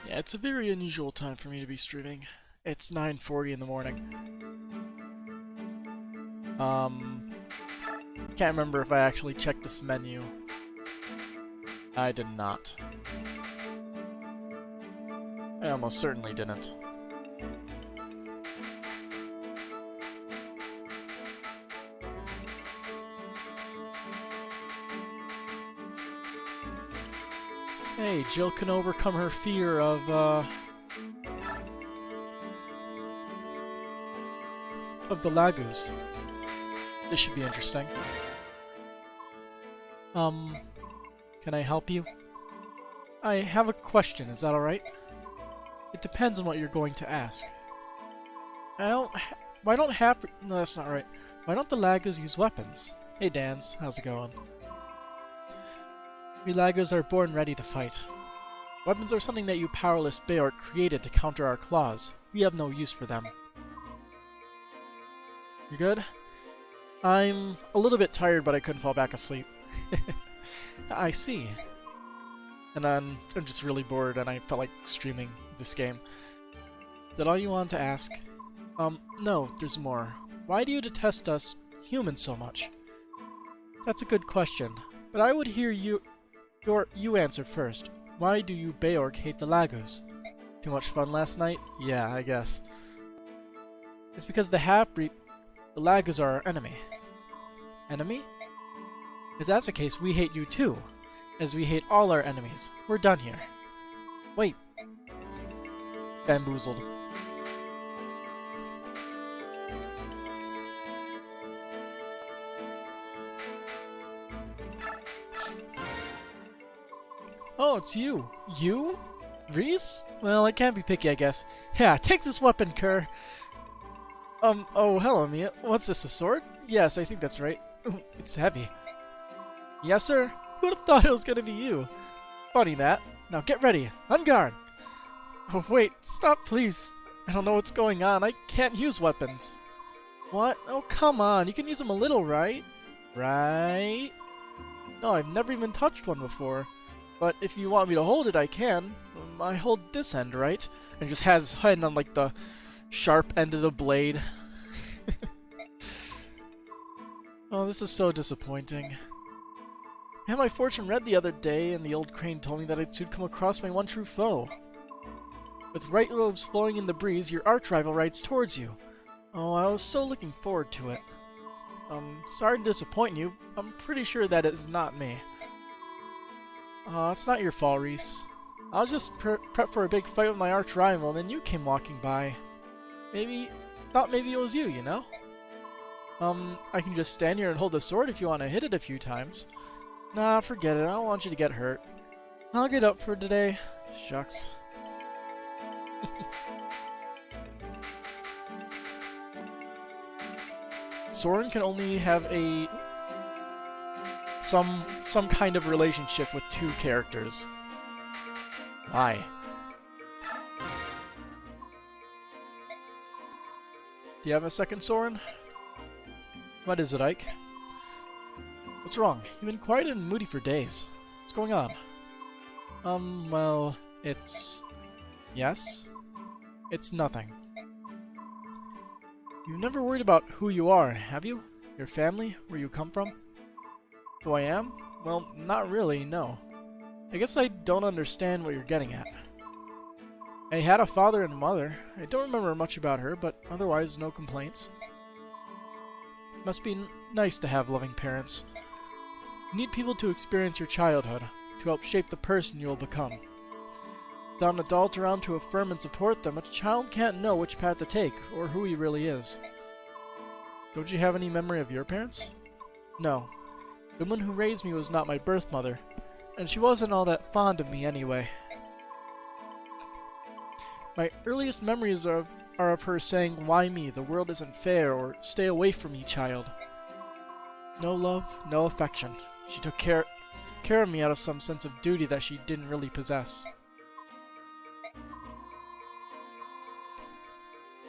Yeah, it's a very unusual time for me to be streaming. It's 9:40 in the morning. Um, can't remember if I actually checked this menu. I did not. I almost certainly didn't. Hey, Jill can overcome her fear of the Lagoos. This should be interesting. Um, can I help you? I have a question, is that alright? It depends on what you're going to ask. Why don't no, that's not right. Why don't the Lagoos use weapons? Hey Dans, how's it going? We Lagos are born ready to fight. Weapons are something that you powerless Beork created to counter our claws. We have no use for them. You good? I'm a little bit tired, but I couldn't fall back asleep. I see. And I'm just really bored, and I felt like streaming this game. Is that all you wanted to ask? No, there's more. Why do you detest us humans so much? That's a good question, but I would hear you answer first. Why do you Beork hate the Lagos? Too much fun last night? Yeah, I guess. It's because the Lagos are our enemy. Enemy? If that's the case, we hate you too, as we hate all our enemies. We're done here. Wait. Bamboozled. Oh, it's you. You? Reese? Well, I can't be picky, I guess. Yeah, take this weapon, Kerr. Oh, hello, Mia. What's this, a sword? Yes, I think that's right. It's heavy. Yes, sir? Who would have thought it was gonna be you? Funny that. Now get ready. On guard. Oh, wait. Stop, please. I don't know what's going on. I can't use weapons. What? Oh, come on. You can use them a little, right? Right? No, I've never even touched one before. But if you want me to hold it, I can. I hold this end, right? And just has his head on, like, the sharp end of the blade. Oh, this is so disappointing. I had my fortune read the other day, and the old crane told me that I'd soon come across my one true foe. With right robes flowing in the breeze, your arch-rival rides towards you. Oh, I was so looking forward to it. Sorry to disappoint you. I'm pretty sure that is not me. It's not your fault, Reese. I was just prep for a big fight with my arch-rival, and then you came walking by. Thought maybe it was you, you know? I can just stand here and hold the sword if you want to hit it a few times. Nah, forget it. I don't want you to get hurt. I'll get up for today. Shucks. Soren can only have some kind of relationship with two characters. Why? Do you have a second, Soren? What is it, Ike? What's wrong? You've been quiet and moody for days. What's going on? Well, it's... Yes? It's nothing. You've never worried about who you are, have you? Your family? Where you come from? Who I am? Well, not really, no. I guess I don't understand what you're getting at. I had a father and mother. I don't remember much about her, but otherwise no complaints. Must be nice to have loving parents. You need people to experience your childhood, to help shape the person you will become. Without an adult around to affirm and support them, a child can't know which path to take, or who he really is. Don't you have any memory of your parents? No. The woman who raised me was not my birth mother, and she wasn't all that fond of me anyway. My earliest memories are of her saying, "Why me? The world isn't fair," or "Stay away from me, child." No love, no affection. She took care of me out of some sense of duty that she didn't really possess.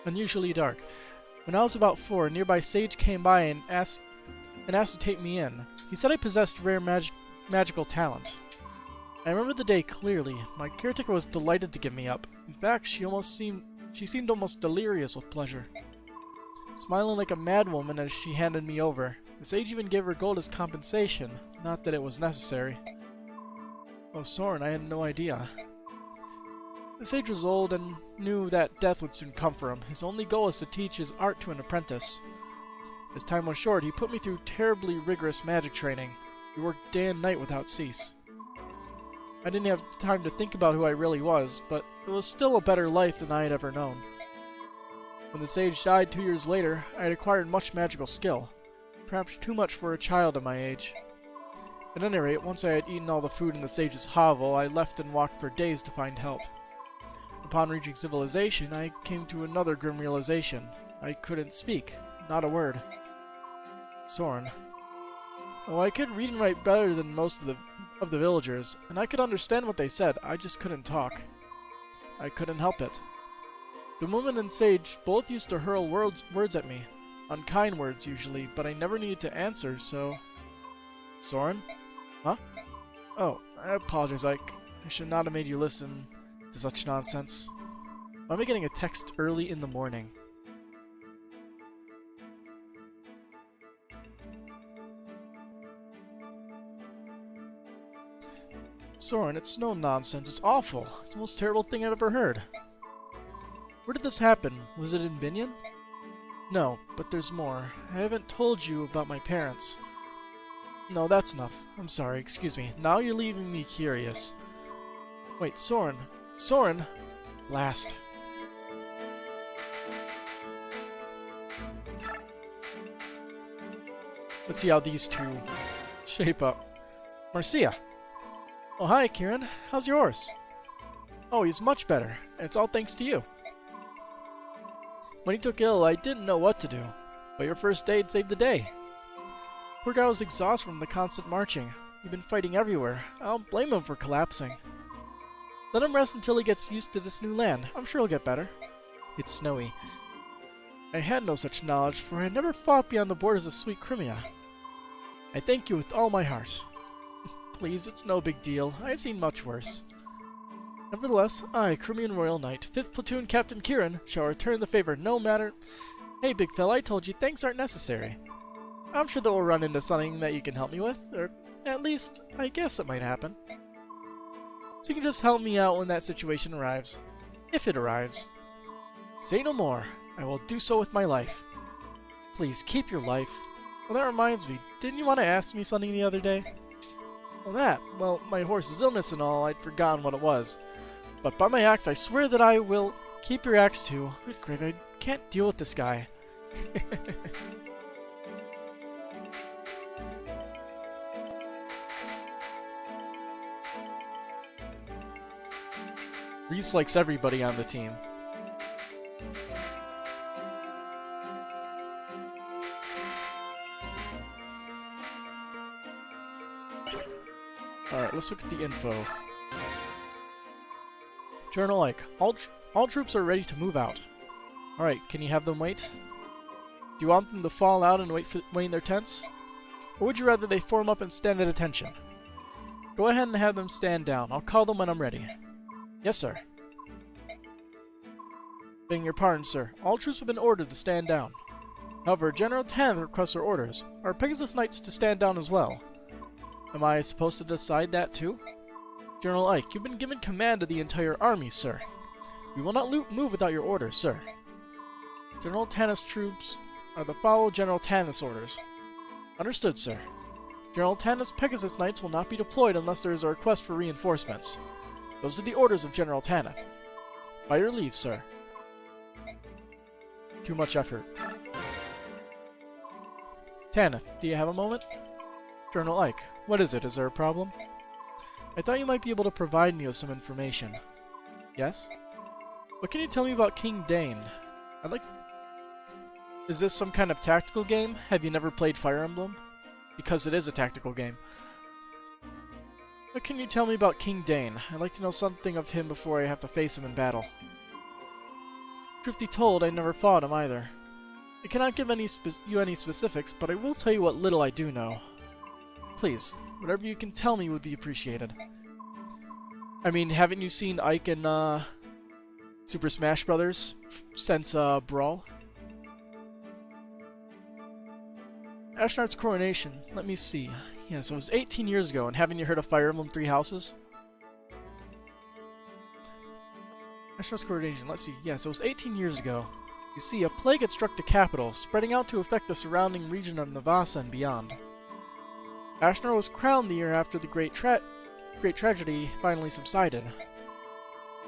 Unusually dark. When I was about 4, a nearby sage came by and asked to take me in. He said I possessed rare magical talent. I remember the day clearly. My caretaker was delighted to give me up. In fact, she seemed almost delirious with pleasure, smiling like a madwoman as she handed me over. The sage even gave her gold as compensation, not that it was necessary. Oh, Soren, I had no idea. The sage was old and knew that death would soon come for him. His only goal was to teach his art to an apprentice. As time was short, he put me through terribly rigorous magic training. We worked day and night without cease. I didn't have time to think about who I really was, but it was still a better life than I had ever known. When the sage died 2 years later, I had acquired much magical skill, perhaps too much for a child of my age. At any rate, once I had eaten all the food in the sage's hovel, I left and walked for days to find help. Upon reaching civilization, I came to another grim realization. I couldn't speak, not a word. Soren. Oh, I could read and write better than most of the villagers, and I could understand what they said, I just couldn't talk. I couldn't help it. The woman and sage both used to hurl words at me. Unkind words, usually, but I never needed to answer, so... Soren? Huh? Oh, I apologize, I should not have made you listen to such nonsense. Why am I getting a text early in the morning? Soren, it's no nonsense, it's awful. It's the most terrible thing I've ever heard. Where did this happen? Was it in Binyan? No, but there's more. I haven't told you about my parents. No, that's enough. I'm sorry, excuse me. Now you're leaving me curious. Wait, Soren. Soren! Blast. Let's see how these two shape up. Marcia! Oh, hi, Kieran. How's your horse? Oh, he's much better. And it's all thanks to you. When he took ill, I didn't know what to do. But your first aid saved the day. Poor guy was exhausted from the constant marching. We've been fighting everywhere. I don't blame him for collapsing. Let him rest until he gets used to this new land. I'm sure he'll get better. It's snowy. I had no such knowledge, for I had never fought beyond the borders of sweet Crimea. I thank you with all my heart. Please, it's no big deal. I have seen much worse. Nevertheless, I, Crimean Royal Knight, 5th Platoon Captain Kieran, shall return the favor no matter... Hey, big fella, I told you thanks aren't necessary. I'm sure that we'll run into something that you can help me with, or at least, I guess it might happen. So you can just help me out when that situation arrives. If it arrives. Say no more. I will do so with my life. Please, keep your life. Well, that reminds me, didn't you want to ask me something the other day? Well, my horse's illness and all, I'd forgotten what it was. But by my axe, I swear that I will keep your axe too. Good grief, I can't deal with this guy. Reese likes everybody on the team. Alright, let's look at the info. Journal like, all troops are ready to move out. Alright, can you have them wait? Do you want them to fall out and wait in their tents? Or would you rather they form up and stand at attention? Go ahead and have them stand down. I'll call them when I'm ready. Yes, sir. Begging your pardon, sir. All troops have been ordered to stand down. However, General Tanith requests our orders. Are Pegasus Knights to stand down as well? Am I supposed to decide that too? General Ike, you've been given command of the entire army, sir. We will not move without your orders, sir. General Tanith's troops are to follow General Tanith's orders. Understood, sir. General Tanith's Pegasus Knights will not be deployed unless there is a request for reinforcements. Those are the orders of General Tanith. By your leave, sir. Too much effort. Tanith, do you have a moment? General Ike, what is it? Is there a problem? I thought you might be able to provide me with some information. Yes? What can you tell me about King Daein? Is this some kind of tactical game? Have you never played Fire Emblem? Because it is a tactical game. What can you tell me about King Daein? I'd like to know something of him before I have to face him in battle. Truth be told, I never fought him either. I cannot give you any specifics, but I will tell you what little I do know. Please, whatever you can tell me would be appreciated. I mean, haven't you seen Ike in Super Smash Brothers since Brawl? Ashnard's coronation. Let me see. Yes, it was 18 years ago, and haven't you heard of Fire Emblem Three Houses? Ashnard's coronation. Let's see. Yes, it was 18 years ago. You see, a plague had struck the capital, spreading out to affect the surrounding region of Navasa and beyond. Ashnard was crowned the year after the great tragedy finally subsided.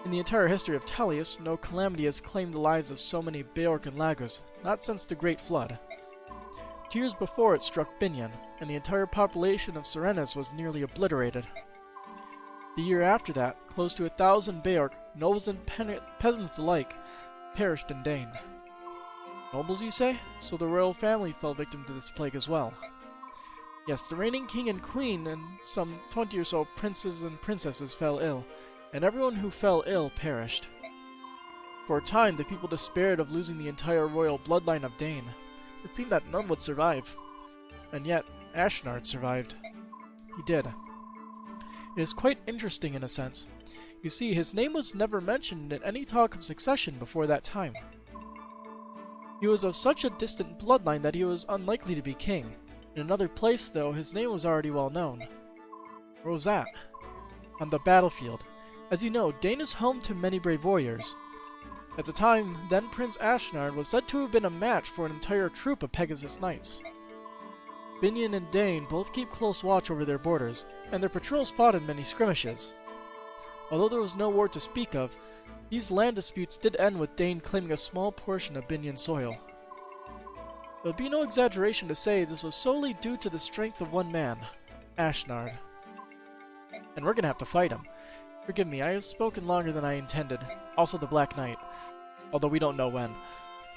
In the entire history of Tellius, no calamity has claimed the lives of so many Beorc and Lagos, not since the Great Flood. 2 years before it struck Binyan, and the entire population of Serenis was nearly obliterated. The year after that, close to 1,000 Beorc, nobles and peasants alike, perished in Daein. Nobles, you say? So the royal family fell victim to this plague as well. Yes, the reigning king and queen and some 20 or so princes and princesses fell ill, and everyone who fell ill perished. For a time, the people despaired of losing the entire royal bloodline of Daein. It seemed that none would survive. And yet, Ashnard survived. He did. It is quite interesting in a sense. You see, his name was never mentioned in any talk of succession before that time. He was of such a distant bloodline that he was unlikely to be king. In another place, though, his name was already well known. Where was that? On the battlefield. As you know, Daein is home to many brave warriors. At the time, then Prince Ashnard was said to have been a match for an entire troop of Pegasus Knights. Binyan and Daein both keep close watch over their borders, and their patrols fought in many skirmishes. Although there was no war to speak of, these land disputes did end with Daein claiming a small portion of Binyan soil. It would be no exaggeration to say this was solely due to the strength of one man, Ashnard. And we're gonna have to fight him. Forgive me, I have spoken longer than I intended. Also the Black Knight. Although we don't know when.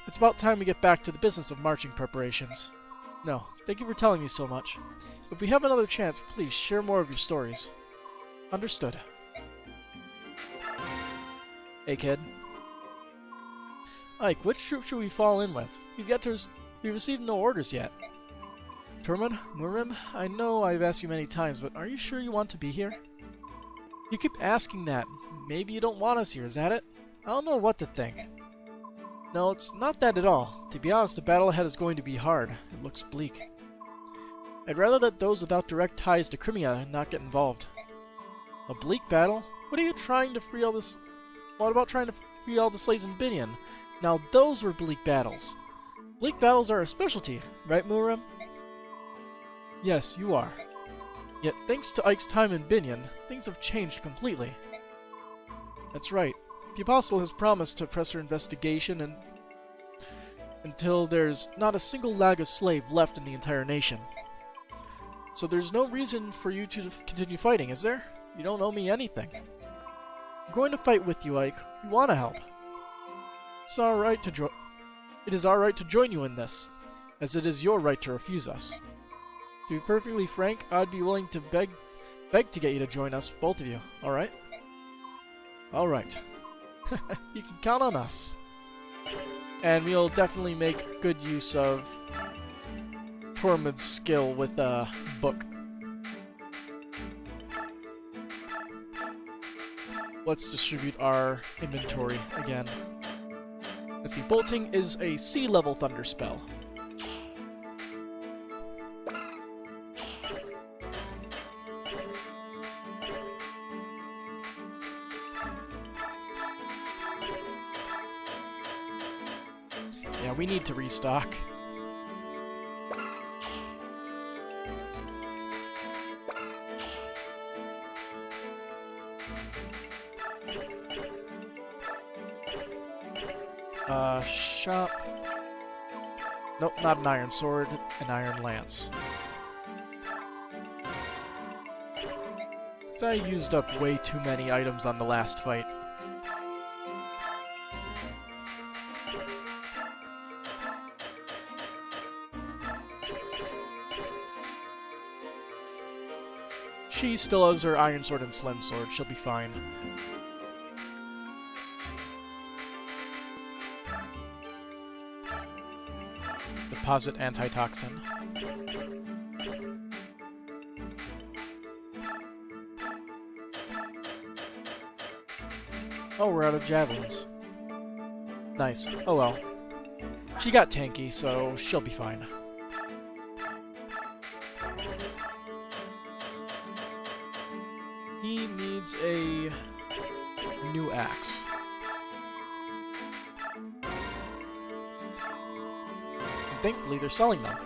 It's about time we get back to the business of marching preparations. No, thank you for telling me so much. If we have another chance, please share more of your stories. Understood. Hey kid. Ike, which troop should we fall in with? We've received no orders yet. Turman, Murim, I know I've asked you many times, but are you sure you want to be here? You keep asking that. Maybe you don't want us here, is that it? I don't know what to think. No, it's not that at all. To be honest, the battle ahead is going to be hard. It looks bleak. I'd rather that those without direct ties to Crimea not get involved. A bleak battle? What are you trying to free all this... What about trying to free all the slaves in Binyan? Now those were bleak battles. Bleak battles are a specialty, right, Murim? Yes, you are. Yet, thanks to Ike's time in Binyan, things have changed completely. That's right. The Apostle has promised to press her investigation until there's not a single Lagos slave left in the entire nation. So there's no reason for you to continue fighting, is there? You don't owe me anything. I'm going to fight with you, Ike. We want to help. It is our right to join you in this, as it is your right to refuse us. To be perfectly frank, I'd be willing to beg to get you to join us, both of you, alright? Alright. You can count on us. And we'll definitely make good use of Tormund's skill with a book. Let's distribute our inventory again. Let's see, Bolting is a sea-level thunder spell. Yeah, we need to restock. Shop. Nope, not an iron sword, an iron lance. So I used up way too many items on the last fight. She still has her iron sword and slim sword, she'll be fine. Deposit antitoxin. Oh, we're out of javelins. Nice. Oh well. She got tanky, so she'll be fine. He needs a new axe. And thankfully, they're selling them.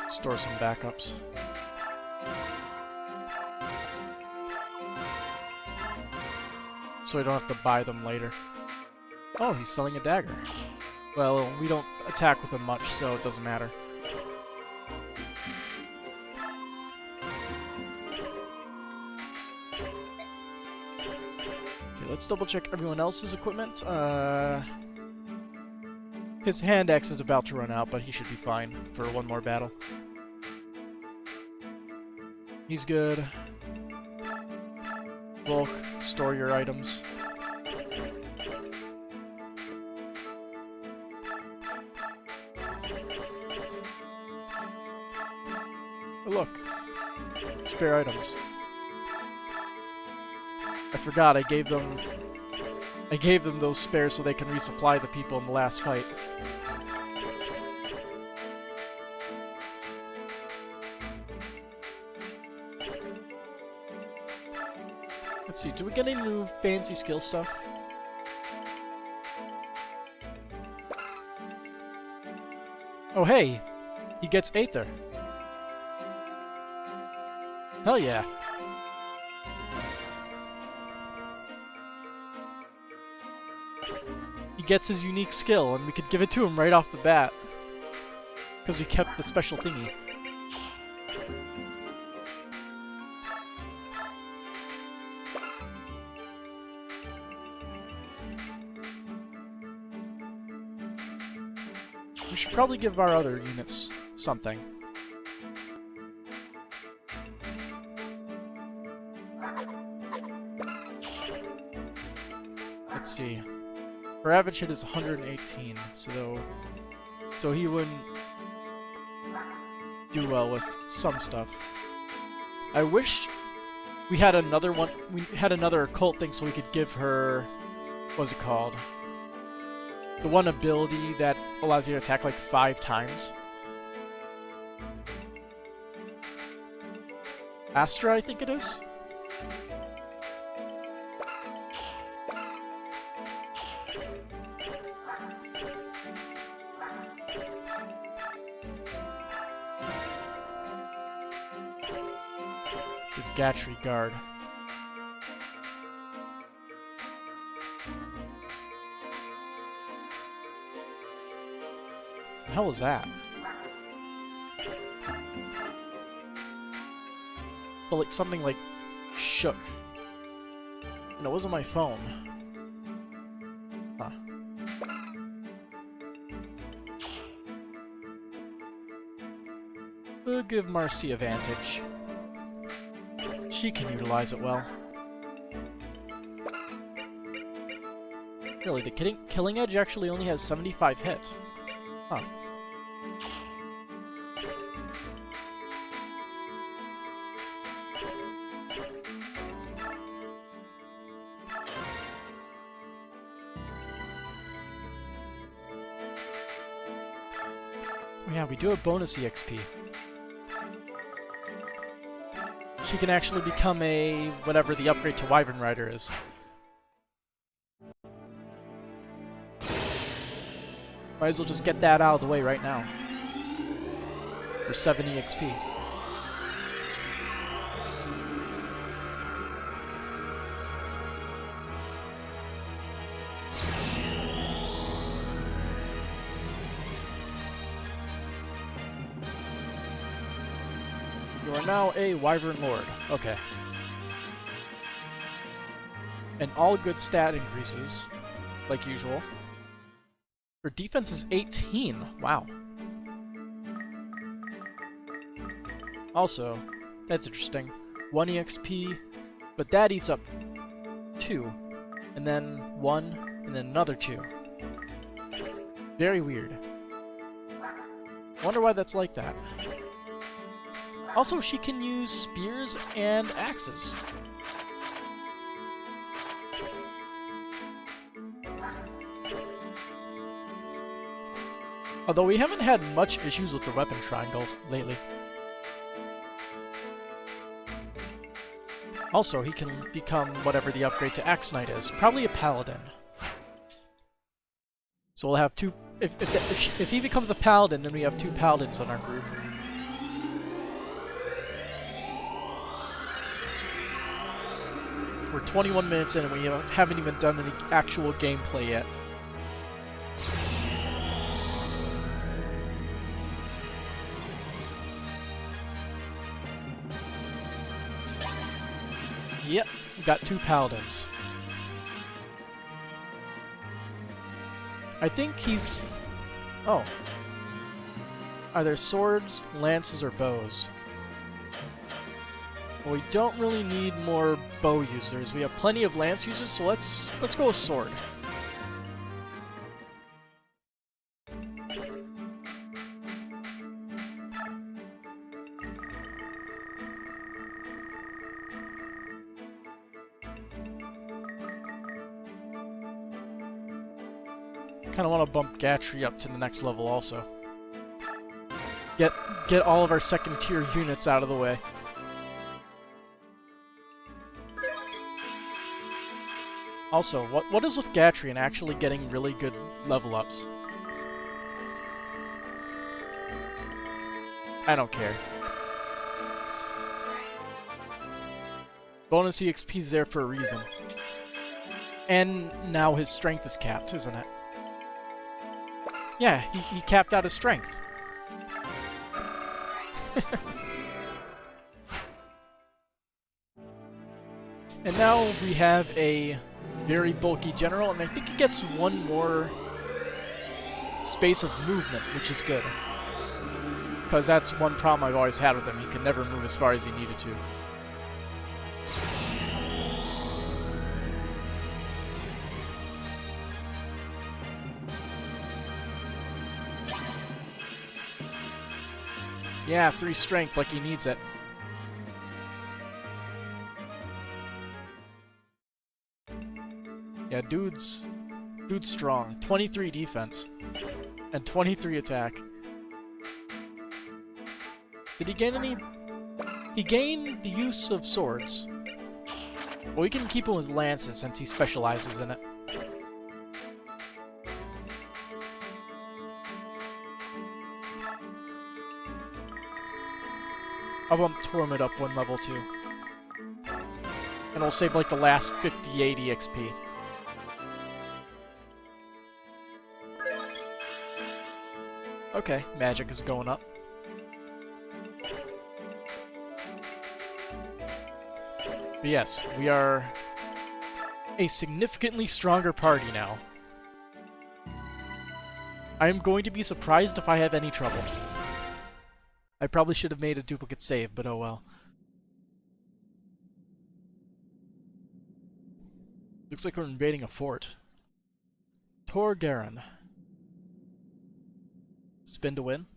Store some backups. So I don't have to buy them later. Oh, he's selling a dagger. Well, we don't attack with him much, so it doesn't matter. Okay, let's double check everyone else's equipment. His hand axe is about to run out, but he should be fine for one more battle. He's good. Bulk, store your items. Oh, look. Spare items. I forgot I gave them those spares so they can resupply the people in the last fight. Let's see, do we get any new fancy skill stuff? Oh hey! He gets Aether. Hell yeah! He gets his unique skill, and we could give it to him right off the bat. Because we kept the special thingy. We should probably give our other units something. Let's see. Our average hit is 118, so he wouldn't do well with some stuff. I wish we had another one. We had another occult thing so we could give her. What's it called? The one ability that allows you to attack like 5 times. Astra, I think it is? The Gatry Guard. The hell was that? Felt like something like shook. And it wasn't my phone. Huh. We'll give Marcy advantage. She can utilize it well. Really, the Killing Edge actually only has 75 hit. Huh. Oh yeah, we do have bonus EXP. She can actually become a whatever the upgrade to Wyvern Rider is. Might as well just get that out of the way right now. For 7 EXP. You are now a Wyvern Lord. Okay. And all good stat increases, like usual. Her defense is 18. Wow. Also, that's interesting. 1 EXP But that eats up 2, and then 1, and then another 2. Very weird. I wonder why that's like that. Also, she can use spears and axes. Although we haven't had much issues with the weapon triangle lately. Also, he can become whatever the upgrade to Axe Knight is. Probably a Paladin. So we'll have 2... If he becomes a Paladin, then we have 2 Paladins in our group. We're 21 minutes in and we haven't even done any actual gameplay yet. Yep, we got 2 Paladins. I think he's... Oh. Either swords, lances, or bows. Well, we don't really need more bow users. We have plenty of lance users, so let's go with sword. Kind of want to bump Gatry up to the next level also. Get all of our second tier units out of the way. Also, what is with Gatry and actually getting really good level ups? I don't care. Bonus EXP is there for a reason. And now his strength is capped, isn't it? Yeah, he capped out his strength. And now we have a very bulky general, and I think he gets 1 more space of movement, which is good. Because that's one problem I've always had with him. He could never move as far as he needed to. Yeah, 3 strength like he needs it. Yeah, dude's strong. 23 defense. And 23 attack. Did he gain any... He gained the use of swords. Well, we can keep him with lances since he specializes in it. I'll bump Torment up 1 level too. And we'll save like the last 50-80 XP. Okay, magic is going up. But yes, we are a significantly stronger party now. I am going to be surprised if I have any trouble. I probably should have made a duplicate save, but oh well. Looks like we're invading a fort. Tor Garen. Spin to win.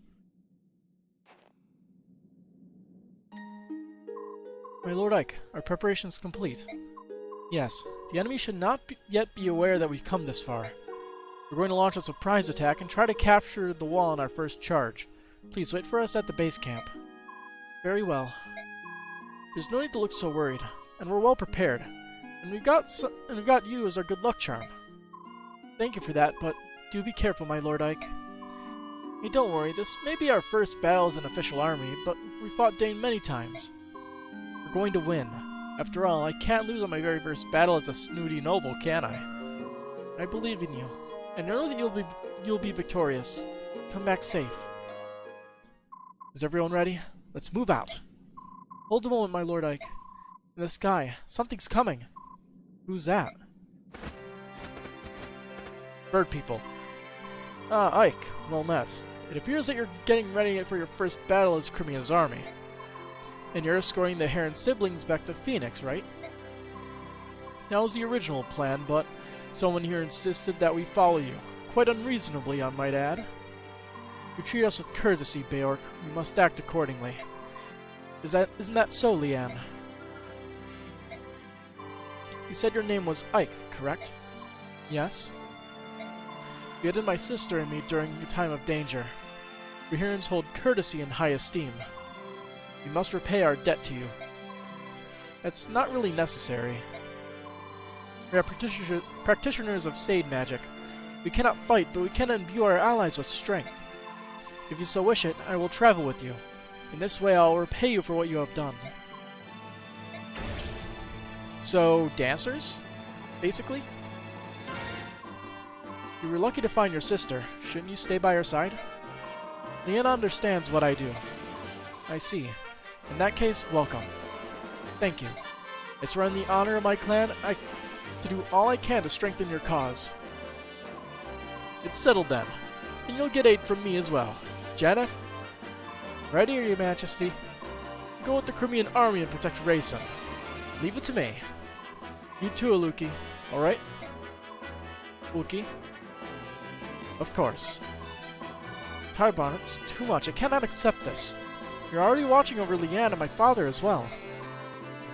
My Lord Ike, our preparations complete. Yes, the enemy should not yet be aware that we've come this far. We're going to launch a surprise attack and try to capture the wall in our first charge. Please wait for us at the base camp. Very well. There's no need to look so worried, and we're well prepared. And we've got you as our good luck charm. Thank you for that, but do be careful, my Lord Ike. Hey, don't worry, this may be our first battle as an official army, but we fought Daein many times. We're going to win. After all, I can't lose on my very first battle as a snooty noble, can I? I believe in you, and know that you'll be victorious. Come back safe. Is everyone ready? Let's move out. Hold a moment, my Lord Ike. In the sky, something's coming. Who's that? Bird people. Ah, Ike, well met. It appears that you're getting ready for your first battle as Crimea's army. And you're escorting the Heron siblings back to Phoenix, right? That was the original plan, but someone here insisted that we follow you. Quite unreasonably, I might add. You treat us with courtesy, Beork. We must act accordingly. Isn't that so, Leanne? You said your name was Ike, correct? Yes. You aided my sister and me during a time of danger. Rehirans hold courtesy in high esteem. We must repay our debt to you. That's not really necessary. We are practitioners of Sade magic. We cannot fight, but we can imbue our allies with strength. If you so wish it, I will travel with you. In this way, I will repay you for what you have done. So, dancers? Basically? You were lucky to find your sister. Shouldn't you stay by her side? Leanna understands what I do. I see. In that case, welcome. Thank you. I swear in the honor of my clan, to do all I can to strengthen your cause. It's settled then, and you'll get aid from me as well. Janeth? Right here, Your Majesty. Go with the Crimean army and protect Rayson. Leave it to me. You too, Aluki. Alright? Aluki? Of course. Taiban, it's too much. I cannot accept this. You're already watching over Leanne and my father as well.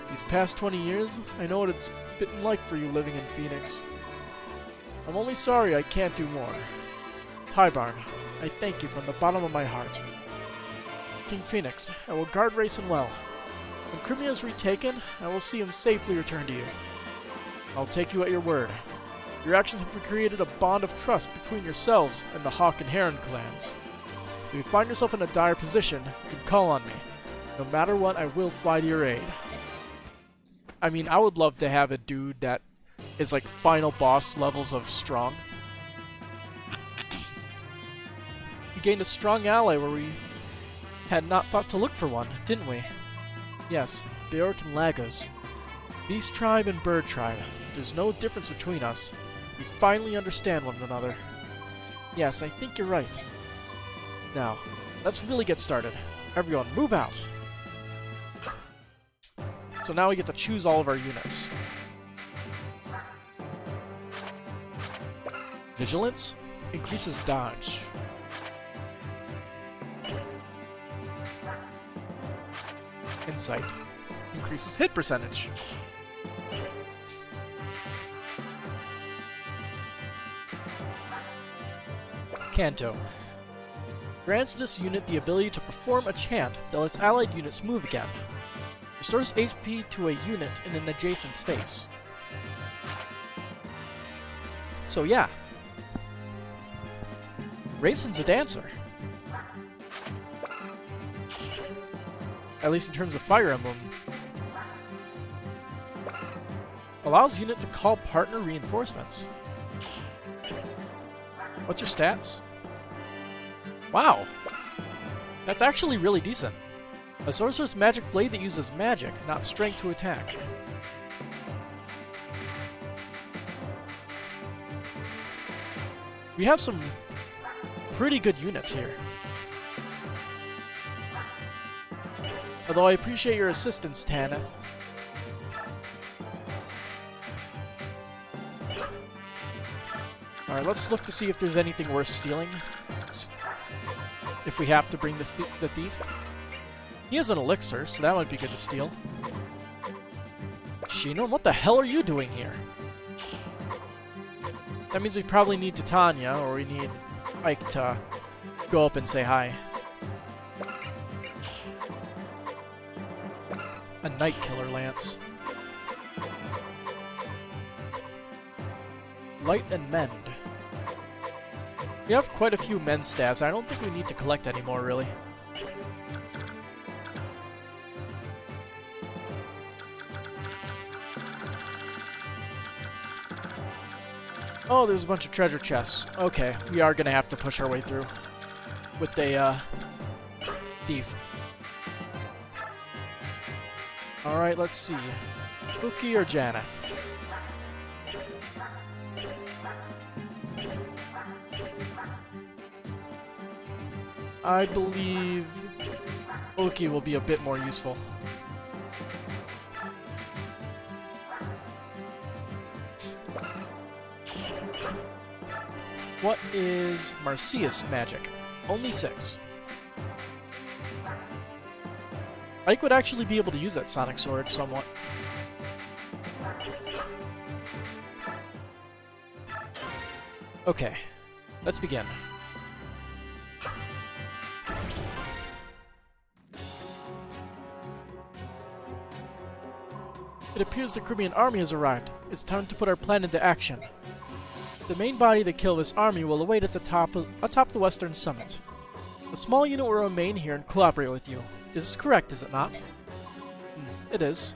These past 20 years, I know what it's been like for you living in Phoenix. I'm only sorry I can't do more. Taibarn, I thank you from the bottom of my heart. King Phoenix, I will guard Rayson well. When Crimea is retaken, I will see him safely return to you. I'll take you at your word. Your actions have created a bond of trust between yourselves and the Hawk and Heron clans. If you find yourself in a dire position, you can call on me. No matter what, I will fly to your aid. I mean, I would love to have a dude that is like final boss levels of strong. We gained a strong ally where we had not thought to look for one, didn't we? Yes, Beork and Lagos. Beast tribe and bird tribe. There's no difference between us. We finally understand one another. Yes, I think you're right. Now, let's really get started. Everyone, move out! So now we get to choose all of our units. Vigilance increases dodge. Insight increases hit percentage. Canto grants this unit the ability to perform a chant that lets allied units move again. Restores HP to a unit in an adjacent space. So yeah. Rayson's a dancer. At least in terms of Fire Emblem. Allows unit to call partner reinforcements. What's your stats? Wow! That's actually really decent. A sorcerer's magic blade that uses magic, not strength to attack. We have some pretty good units here. Although I appreciate your assistance, Tanith. Alright, let's look to see if there's anything worth stealing. If we have to bring this the thief. He has an elixir, so that might be good to steal. Shinon, what the hell are you doing here? That means we probably need Titania, or we need Ike to go up and say hi. A Night Killer Lance. Light and Mend. We have quite a few mend staves. I don't think we need to collect any more, really. Oh, there's a bunch of treasure chests. Okay, we are gonna have to push our way through with a thief. Alright, let's see. Spooky or Janeth? I believe Oki will be a bit more useful. What is Marcius magic? Only 6. Ike would actually be able to use that Sonic Sword somewhat. Okay, let's begin. It appears the Crimean army has arrived. It's time to put our plan into action. The main body that killed this army will await at the atop the western summit. A small unit will remain here and cooperate with you. This is correct, is it not? It is.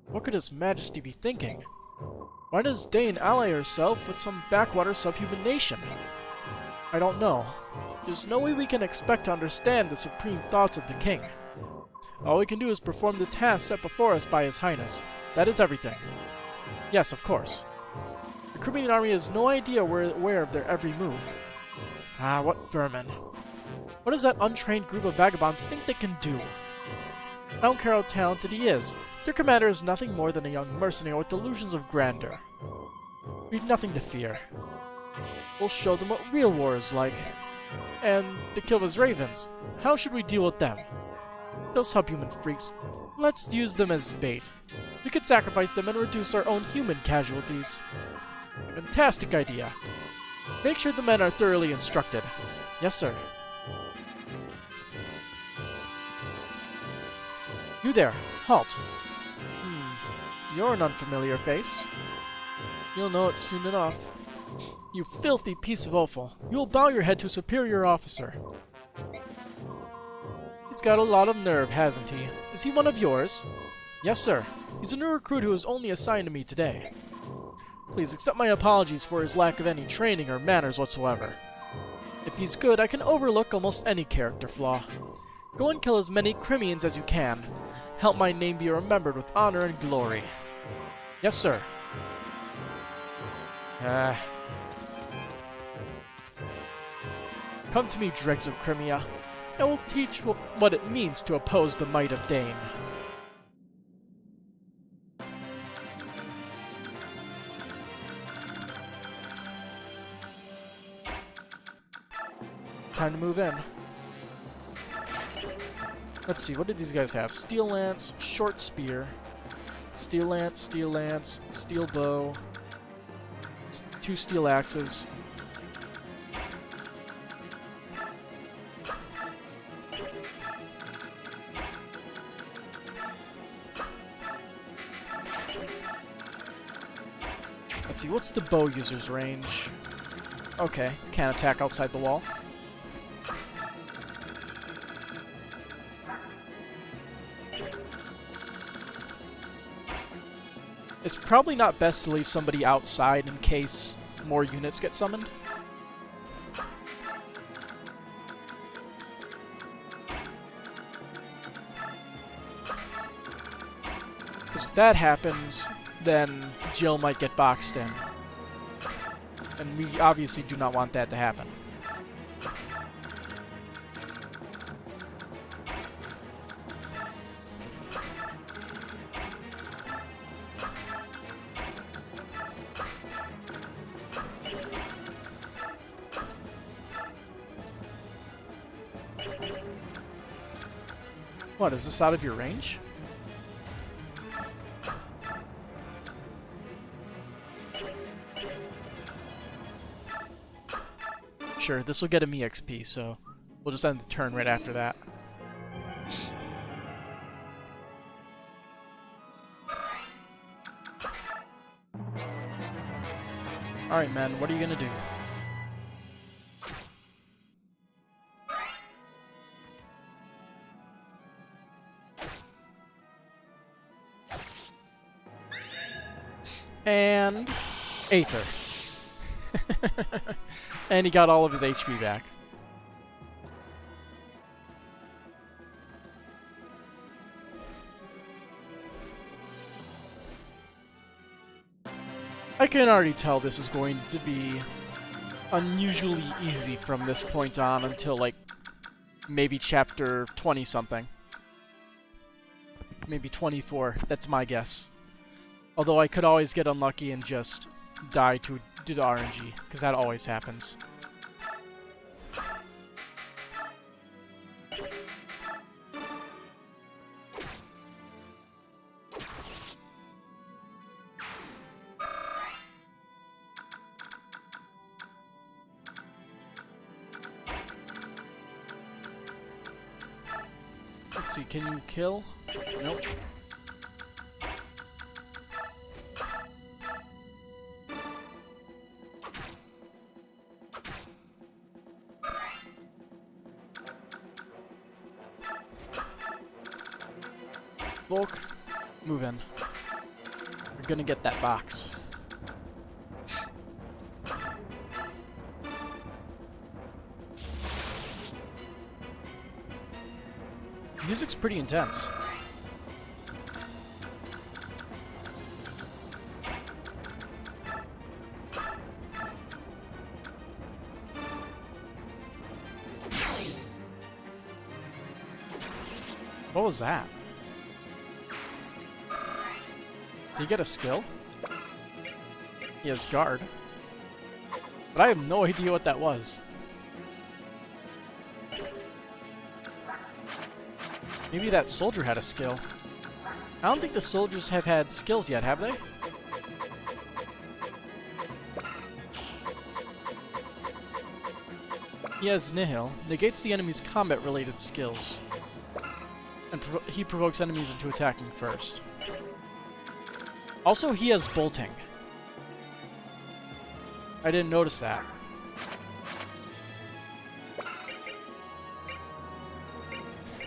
What could His Majesty be thinking? Why does Daein ally herself with some backwater subhuman nation? I don't know. There's no way we can expect to understand the supreme thoughts of the king. All we can do is perform the task set before us by His Highness. That is everything. Yes, of course. The Crimean army has no idea we're aware of their every move. Ah, what vermin. What does that untrained group of vagabonds think they can do? I don't care how talented he is. Their commander is nothing more than a young mercenary with delusions of grandeur. We've nothing to fear. We'll show them what real war is like. And the Kilva's ravens. How should we deal with them? Those subhuman freaks. Let's use them as bait. We could sacrifice them and reduce our own human casualties. Fantastic idea. Make sure the men are thoroughly instructed. Yes, sir. You there. Halt. You're an unfamiliar face. You'll know it soon enough. You filthy piece of offal. You'll bow your head to a superior officer. He's got a lot of nerve, hasn't he? Is he one of yours? Yes, sir. He's a new recruit who was only assigned to me today. Please accept my apologies for his lack of any training or manners whatsoever. If he's good, I can overlook almost any character flaw. Go and kill as many Crimeans as you can. Help my name be remembered with honor and glory. Yes, sir. Come to me, dregs of Crimea. I will teach what it means to oppose the might of Daein. Time to move in. Let's see, what did these guys have? Steel lance, short spear, steel lance, steel bow, 2 steel axes. Let's see, what's the bow user's range? Okay, can't attack outside the wall. It's probably not best to leave somebody outside in case more units get summoned. Because if that happens, then Jill might get boxed in. And we obviously do not want that to happen. What, is this out of your range? Sure, this will get him EXP, so we'll just end the turn right after that. Alright, man, what are you gonna do? And Aether. And he got all of his HP back. I can already tell this is going to be unusually easy from this point on until, like, maybe chapter 20-something. Maybe 24, that's my guess. Although I could always get unlucky and just die to the RNG, because that always happens. Let's see, can you kill? Nope. Volk, move in. You're gonna get that box. Music's pretty intense. What was that? Did he get a skill? He has guard. But I have no idea what that was. Maybe that soldier had a skill. I don't think the soldiers have had skills yet, have they? He has Nihil. Negates the enemy's combat-related skills. And he provokes enemies into attacking first. Also, he has bolting. I didn't notice that.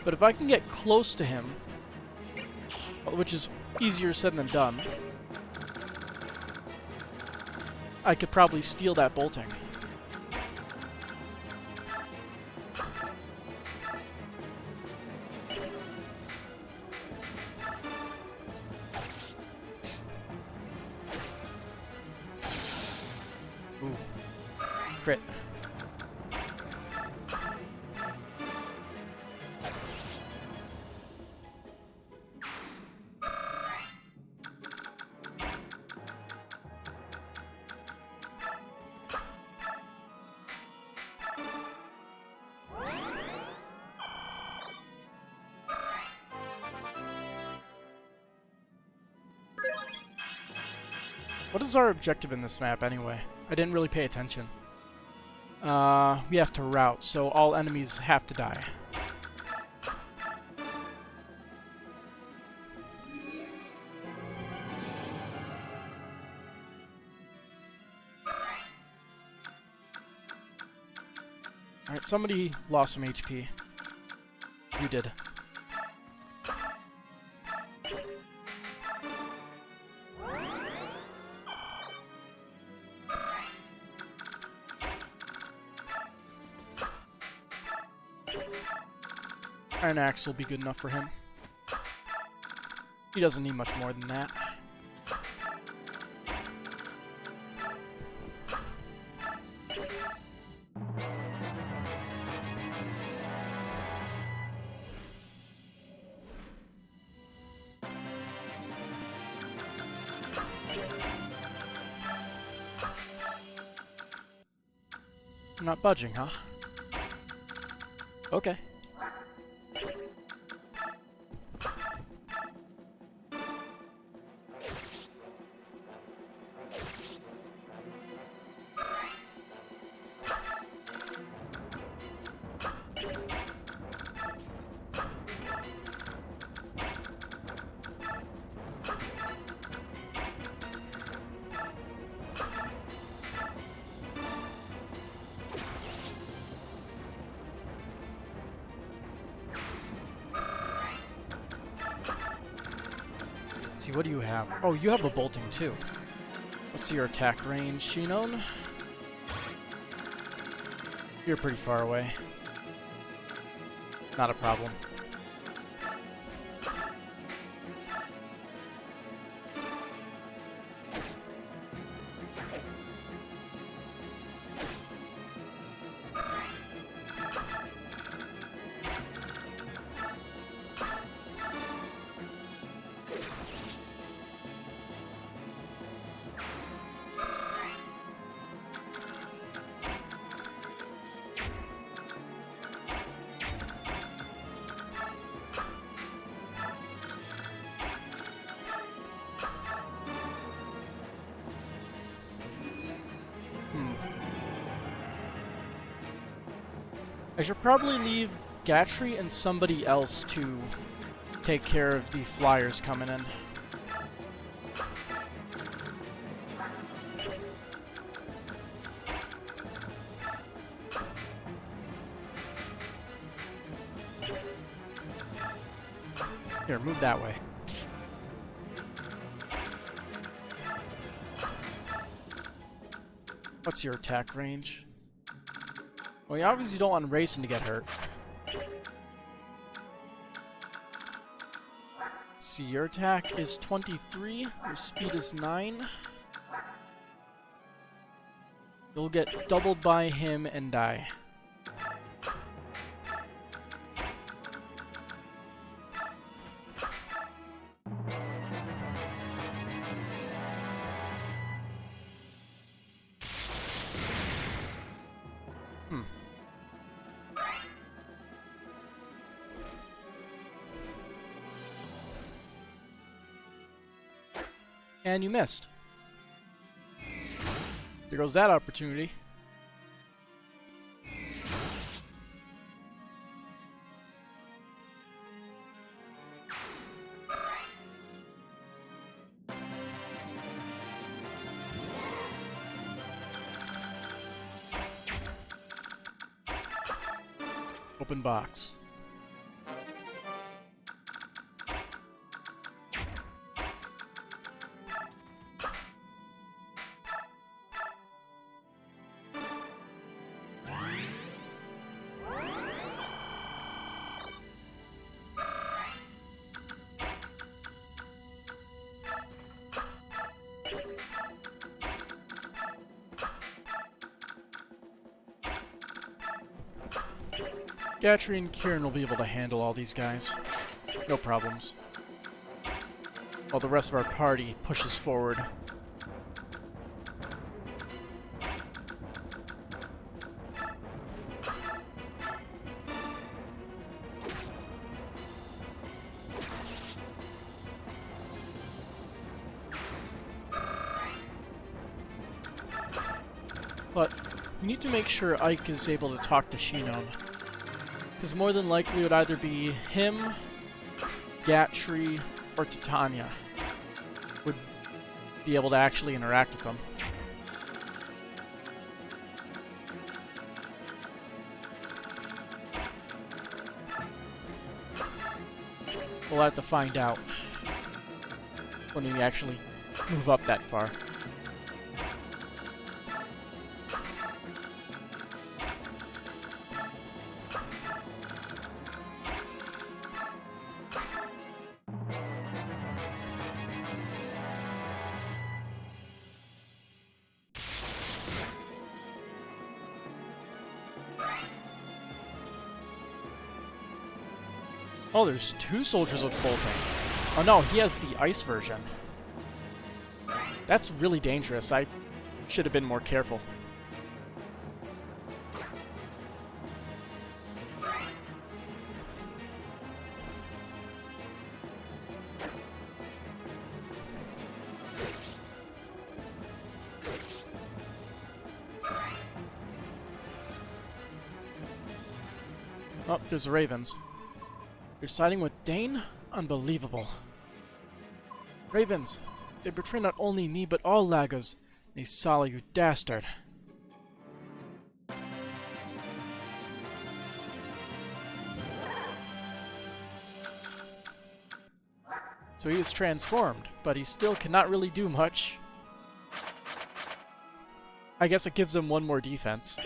But if I can get close to him, which is easier said than done, I could probably steal that bolting. Ooh. Crit. What is our objective in this map, anyway? I didn't really pay attention. We have to rout, so all enemies have to die. Alright, somebody lost some HP. You did. Iron Axe will be good enough for him. He doesn't need much more than that. I'm not budging, huh? Okay. Let's see, what do you have? Oh, you have a bolting too. What's your attack range, Shinon? You're pretty far away. Not a problem. Hmm. I should probably leave Gatry and somebody else to take care of the flyers coming in. Here, move that way. What's your attack range? Well, you obviously don't want Racing to get hurt. See, your attack is 23, your speed is 9. You'll get doubled by him and die. And you missed. There goes that opportunity. Open box. Gatry and Kieran will be able to handle all these guys. No problems. While the rest of our party pushes forward. But we need to make sure Ike is able to talk to Shinon. Because more than likely it would either be him, Gatry, or Titania would be able to actually interact with them. We'll have to find out when we actually move up that far. Oh, there's 2 soldiers with bolting. Oh no, he has the ice version. That's really dangerous. I should have been more careful. Oh, there's the Ravens. You're siding with Daein? Unbelievable. Ravens, they betray not only me but all Lagos. Nisala, you dastard. So he is transformed, but he still cannot really do much. I guess it gives him 1 more defense.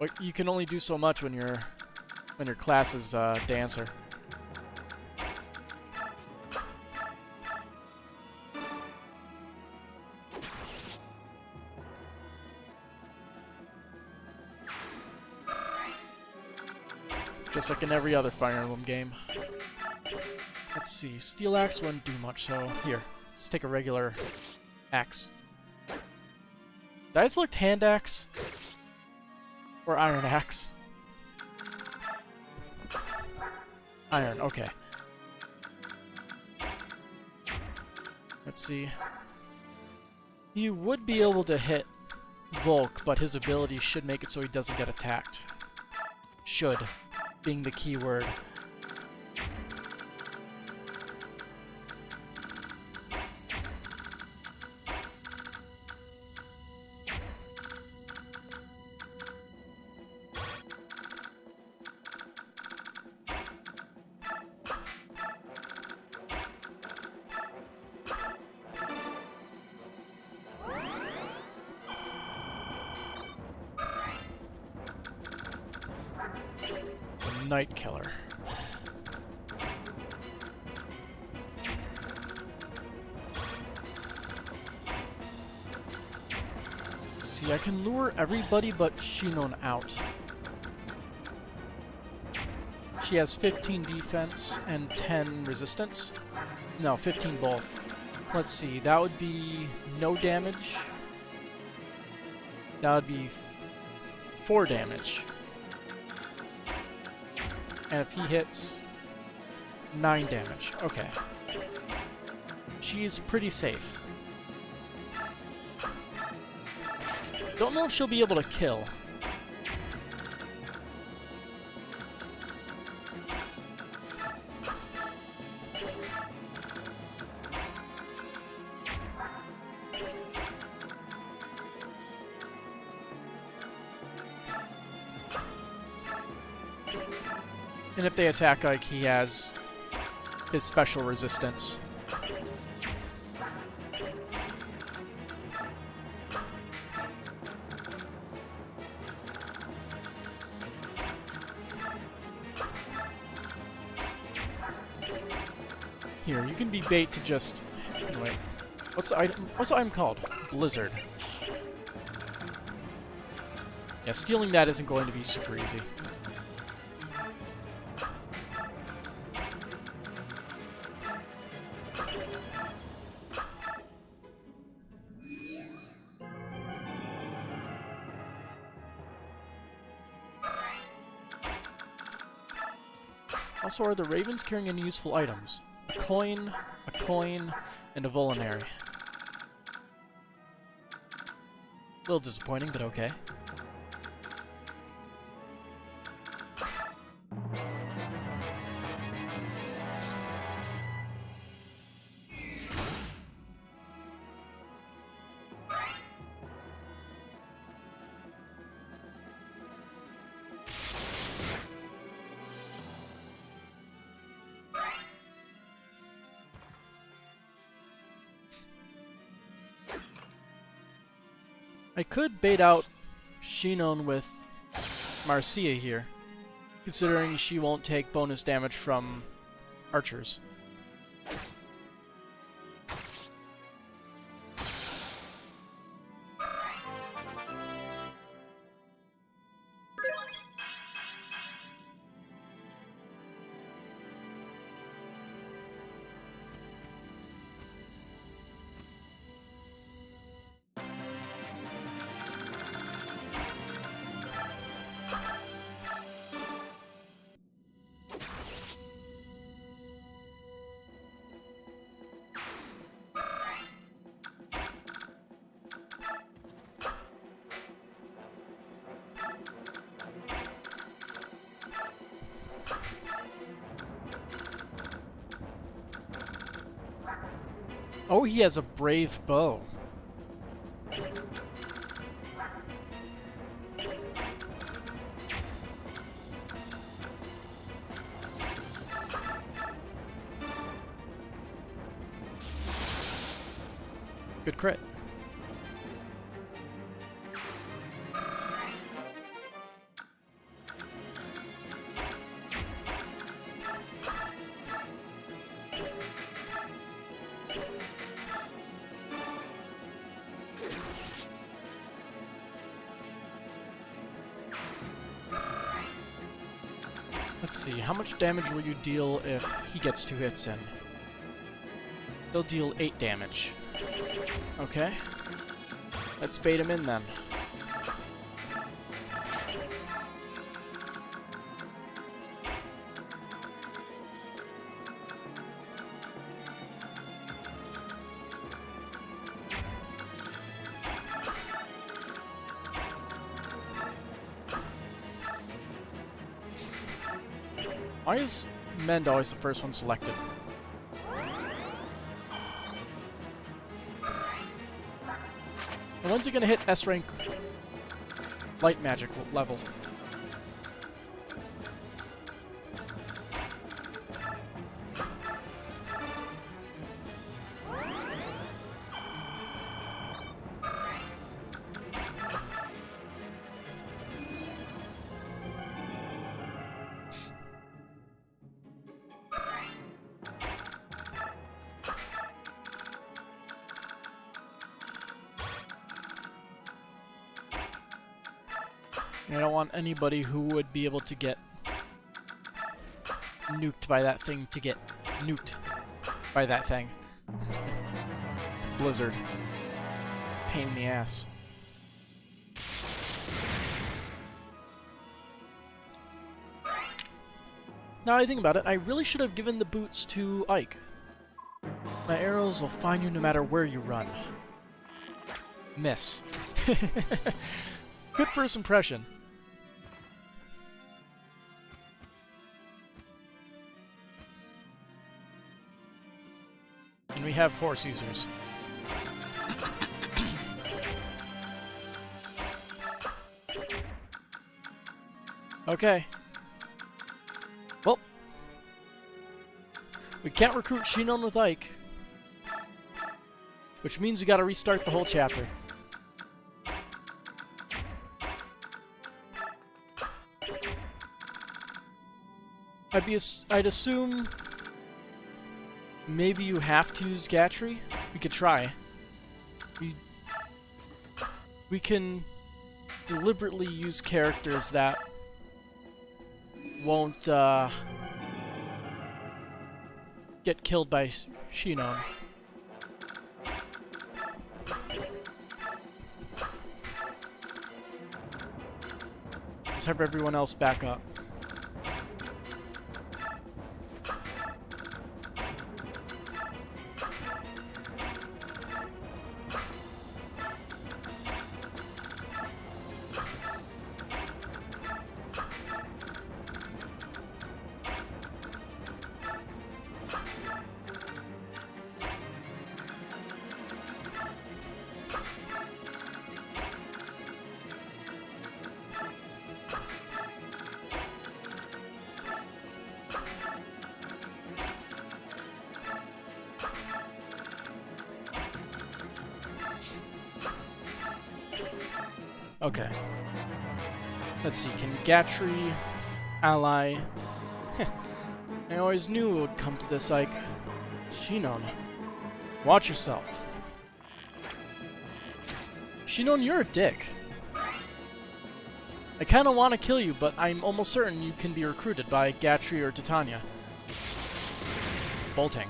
But you can only do so much when your class is Dancer. Just like in every other Fire Emblem game. Let's see, Steel Axe wouldn't do much, so here, let's take a regular axe. Did I select Hand Axe? Or Iron Axe? Iron, okay. Let's see. He would be able to hit Volk, but his ability should make it so he doesn't get attacked. Should, being the key word. Night Killer. See, I can lure everybody but Shinon out. She has 15 defense and 10 resistance. No, 15 both. Let's see, that would be no damage. That would be 4 damage. And if he hits, 9 damage. Okay. She's pretty safe. Don't know if she'll be able to kill. And if they attack Ike, he has his special resistance. Here, you can be bait to just... Wait. What's the item called? Blizzard. Yeah, stealing that isn't going to be super easy. Also, are the ravens carrying any useful items? A coin, and a vulnerary. A little disappointing, but okay. I could bait out Shinon with Marcia here, considering she won't take bonus damage from archers. Oh, he has a brave bow. Good crit. Let's see, how much damage will you deal if he gets 2 hits in? He'll deal 8 damage. Okay. Let's bait him in then. Why is Mend always the first one selected? And when's he gonna hit S rank light magic level? I don't want anybody who would be able to get nuked by that thing to get nuked by that thing. Blizzard. It's a pain in the ass. Now I think about it, I really should have given the boots to Ike. My arrows will find you no matter where you run. Miss. Good first impression. And we have horse users. Okay. Well, we can't recruit Shinon with Ike, which means we gotta restart the whole chapter. I'd assume maybe you have to use Gatry. We could try. We can deliberately use characters that won't get killed by Shinon. Let's have everyone else back up. Okay. Let's see, can Gatry ally... I always knew it would come to this, like... Shinon. Watch yourself. Shinon, you're a dick. I kinda wanna kill you, but I'm almost certain you can be recruited by Gatry or Titania. Bolting.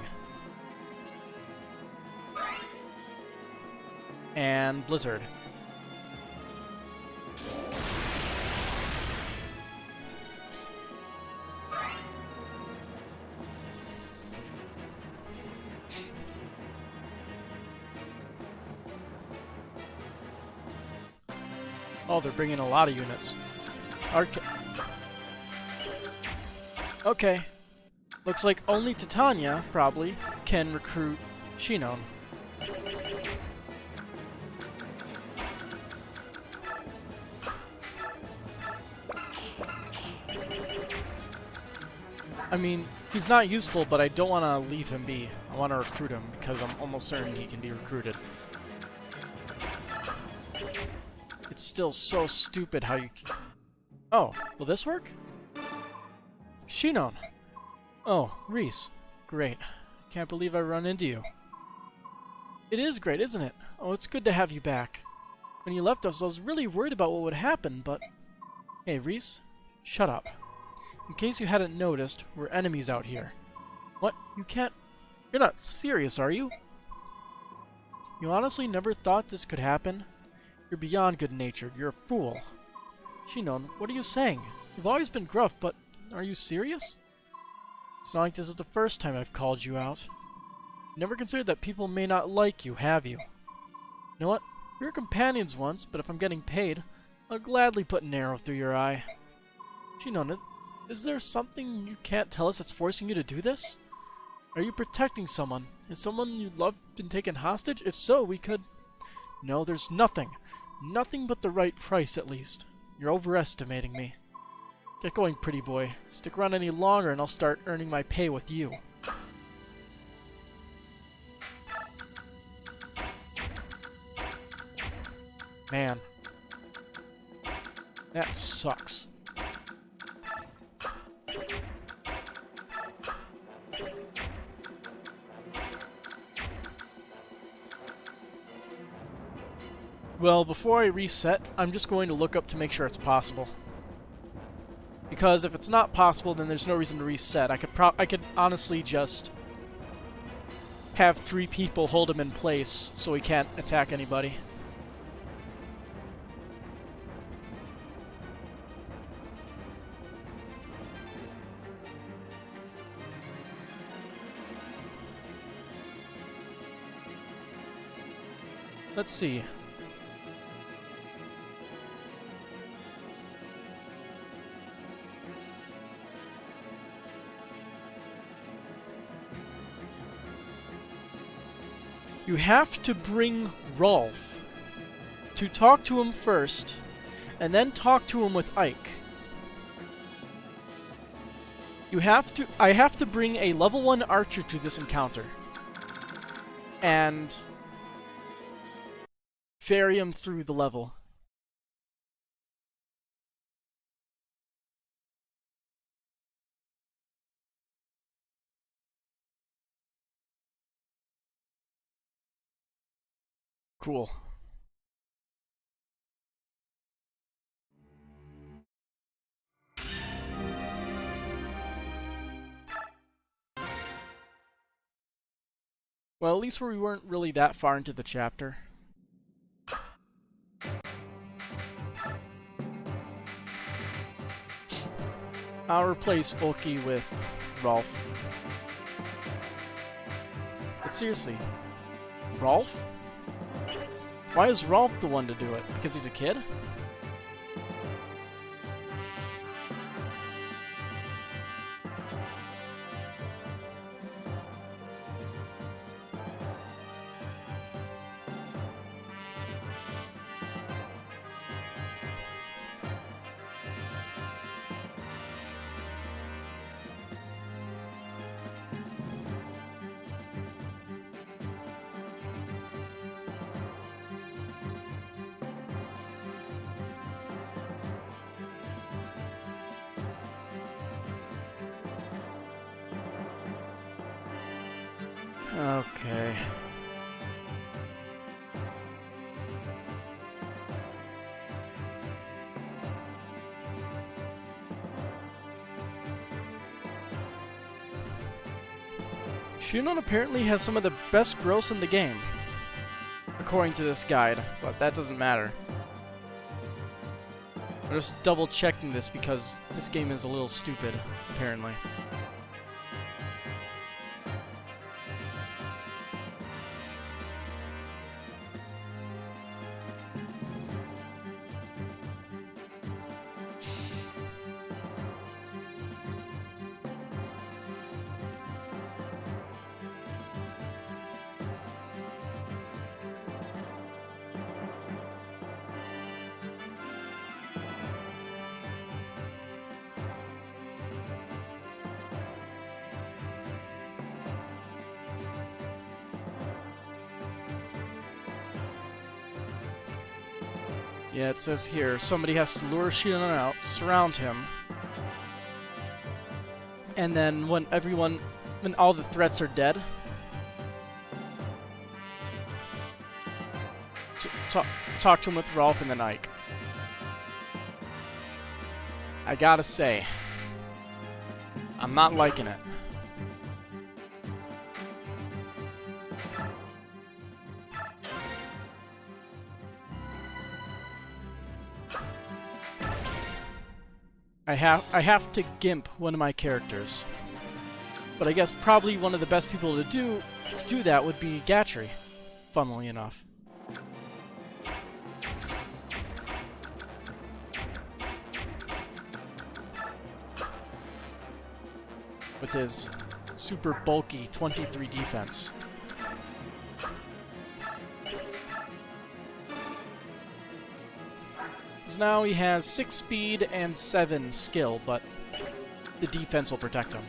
And Blizzard. Oh, they're bringing a lot of units. Okay. Looks like only Titania, probably, can recruit Shinon. I mean, he's not useful, but I don't want to leave him be. I want to recruit him, because I'm almost certain he can be recruited. It's still so stupid how you... Oh, will this work? Shinon! Oh, Reese. Great. Can't believe I run into you. It is great, isn't it? Oh, it's good to have you back. When you left us, I was really worried about what would happen, but... Hey, Reese, shut up. In case you hadn't noticed, we're enemies out here. What? You can't... You're not serious, are you? You honestly never thought this could happen? You're beyond good-natured. You're a fool. Shinon, what are you saying? You've always been gruff, but are you serious? It's not like this is the first time I've called you out. You never considered that people may not like you, have you? You know what? We were companions once, but if I'm getting paid, I'll gladly put an arrow through your eye. Shinon, Is there something you can't tell us that's forcing you to do this? Are you protecting someone? Has someone you love been taken hostage? If so, we could... No, there's nothing. Nothing but the right price, at least. You're overestimating me. Get going, pretty boy. Stick around any longer and I'll start earning my pay with you. Man. That sucks. Well, before I reset, I'm just going to look up to make sure it's possible. Because if it's not possible, then there's no reason to reset. I could honestly just have 3 people hold him in place so he can't attack anybody. Let's see. You have to bring Rolf to talk to him first, and then talk to him with Ike. I have to bring a level 1 archer to this encounter. And ferry him through the level. Cool. Well, at least we weren't really that far into the chapter. I'll replace Ulki with Rolf. But seriously, Rolf? Why is Rolf the one to do it? Because he's a kid? Okay. Shinon apparently has some of the best growths in the game, according to this guide, but that doesn't matter. I'm just double checking this because this game is a little stupid, apparently. Yeah, it says here, somebody has to lure Shinon out, surround him, and then when all the threats are dead, talk to him with Rolf and then Ike. I gotta say, I'm not liking it. I have to gimp one of my characters. But I guess probably one of the best people to do that would be Gatry, funnily enough. with his super bulky 23 defense. So now he has 6 speed and 7 skill, but the defense will protect him.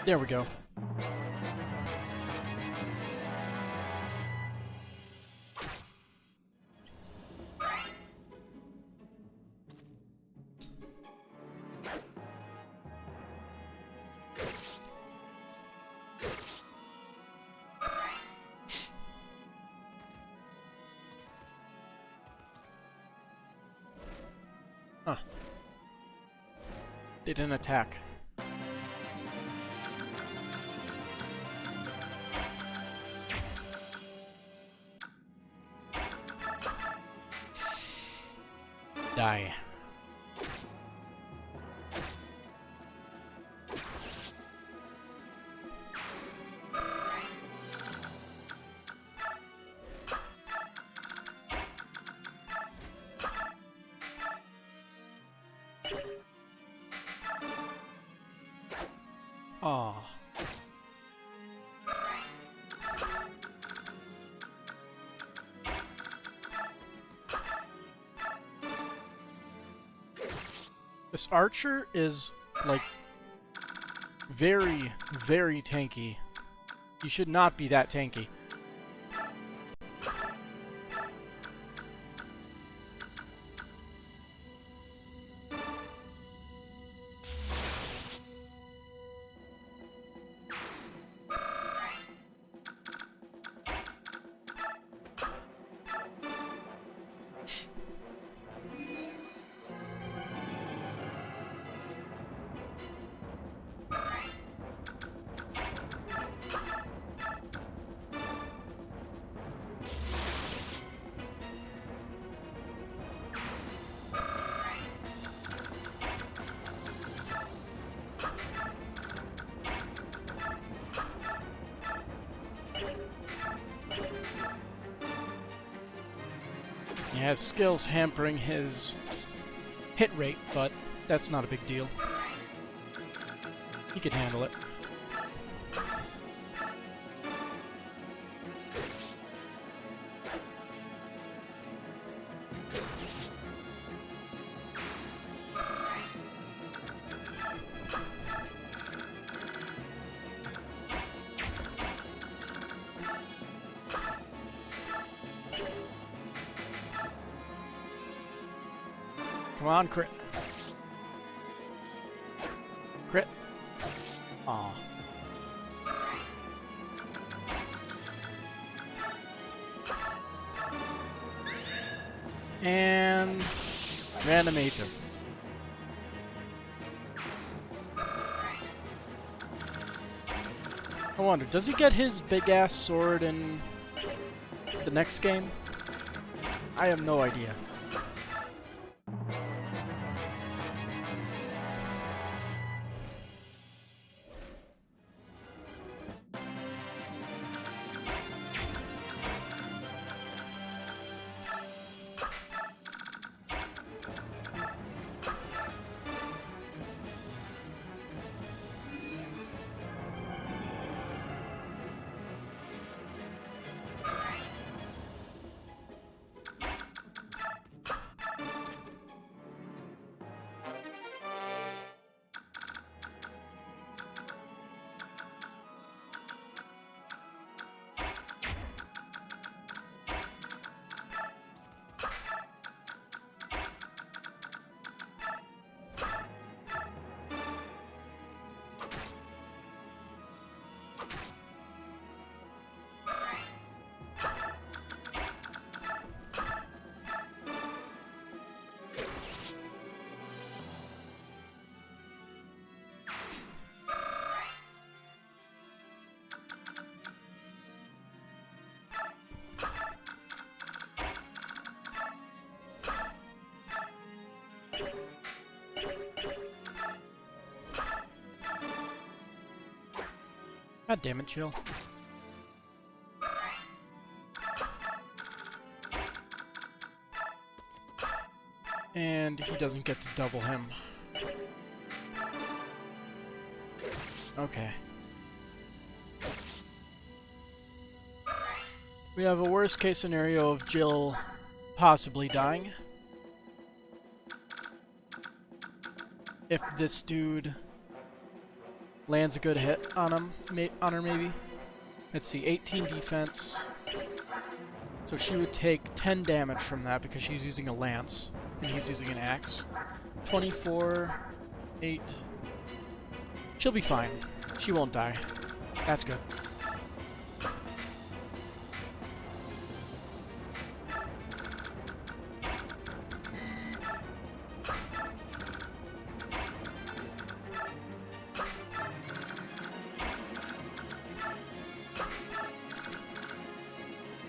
There we go. Huh. They didn't attack. Die. Aw. This archer is, like, very, very tanky. You should not be that tanky. He has skills hampering his hit rate, but that's not a big deal. He can handle it. Come on, crit. Crit. Aw. And random Aether. I wonder, does he get his big-ass sword in the next game? I have no idea. God damn it, Jill. And he doesn't get to double him. Okay. We have a worst case scenario of Jill possibly dying. If this dude lands a good hit on him, on her maybe. Let's see, 18 defense. So she would take 10 damage from that because she's using a lance and he's using an axe. 24, 8. She'll be fine. She won't die. That's good.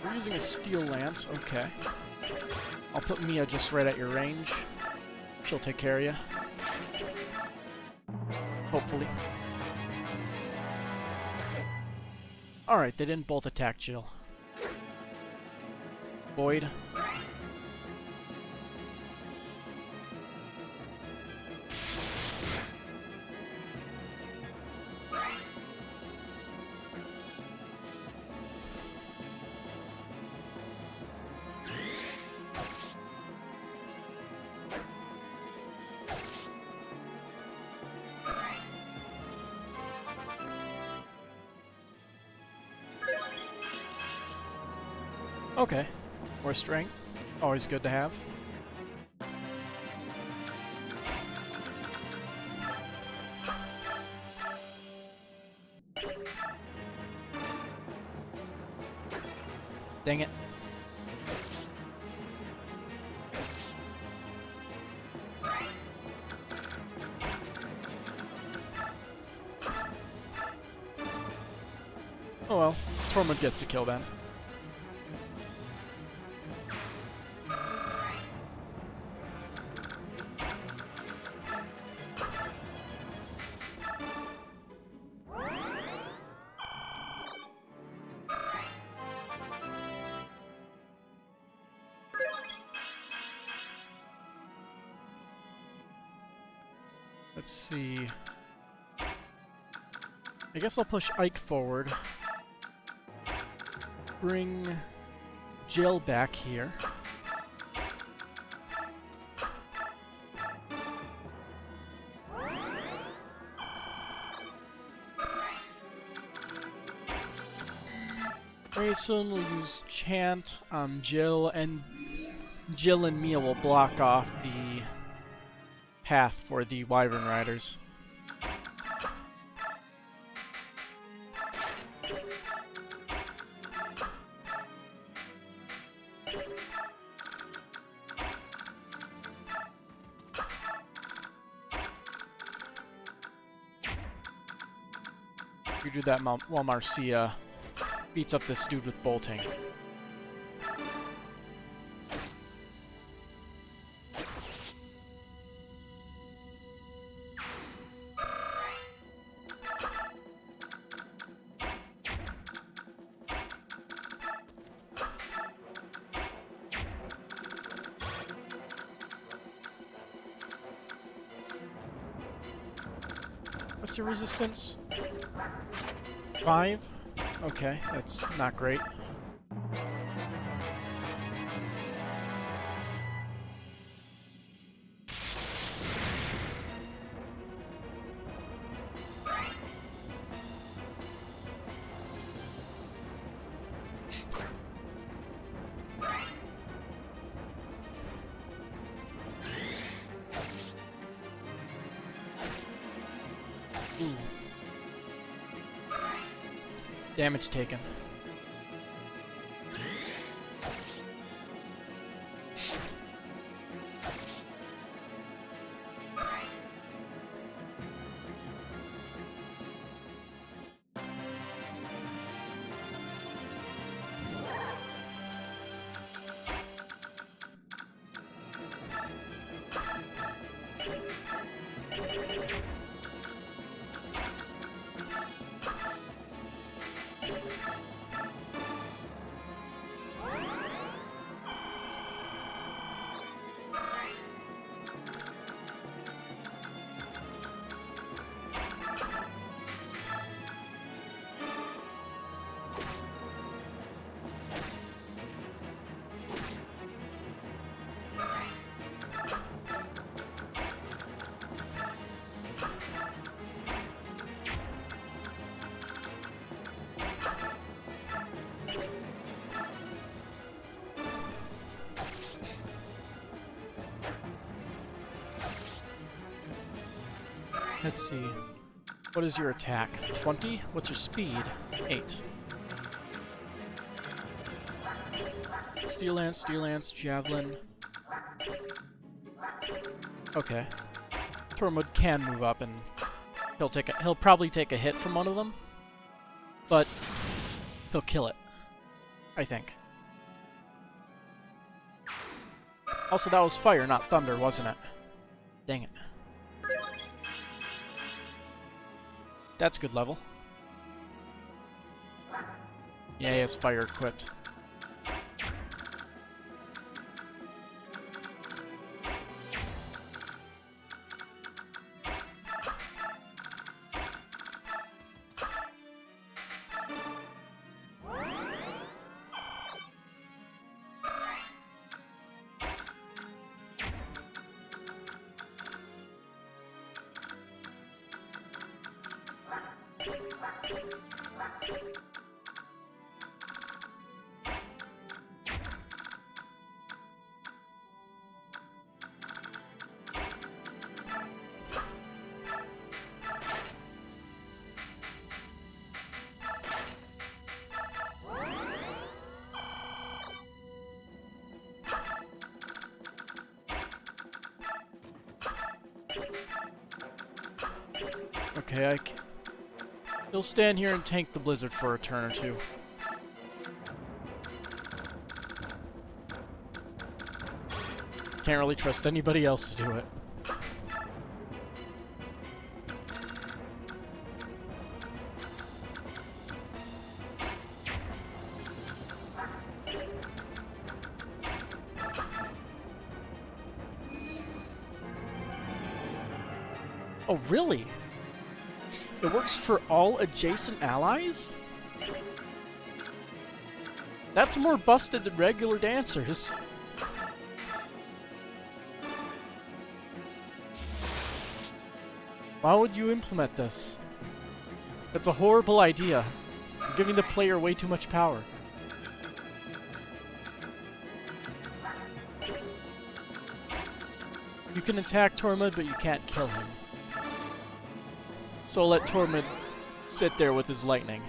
We're using a steel lance, okay. I'll put Mia just right at your range. She'll take care of you. Hopefully. Alright, they didn't both attack Jill. Void. Okay. More strength. Always good to have. Dang it. Oh well. Tormund gets the kill then. Let's see. I guess I'll push Ike forward. Bring Jill back here. Grayson will use Chant on Jill, and Jill and Mia will block off the path for the Wyvern Riders. You do that while Marcia beats up this dude with bolting. What's your resistance? 5? Okay, that's not great. Ooh. Damage taken. Let's see. What is your attack? 20? What's your speed? 8. Steel Lance, Javelin. Okay. Tormod can move up and he'll probably take a hit from one of them. But he'll kill it. I think. Also, that was fire, not thunder, wasn't it? Dang it. That's good level. Yeah, he has fire equipped. Okay, he'll stand here and tank the blizzard for a turn or two. Can't really trust anybody else to do it. Oh, really? It works for all adjacent allies? That's more busted than regular dancers. Why would you implement this? That's a horrible idea. You're giving the player way too much power. You can attack Tormod, but you can't kill him. So let Tormod sit there with his lightning.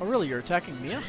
Oh really, you're attacking Mia?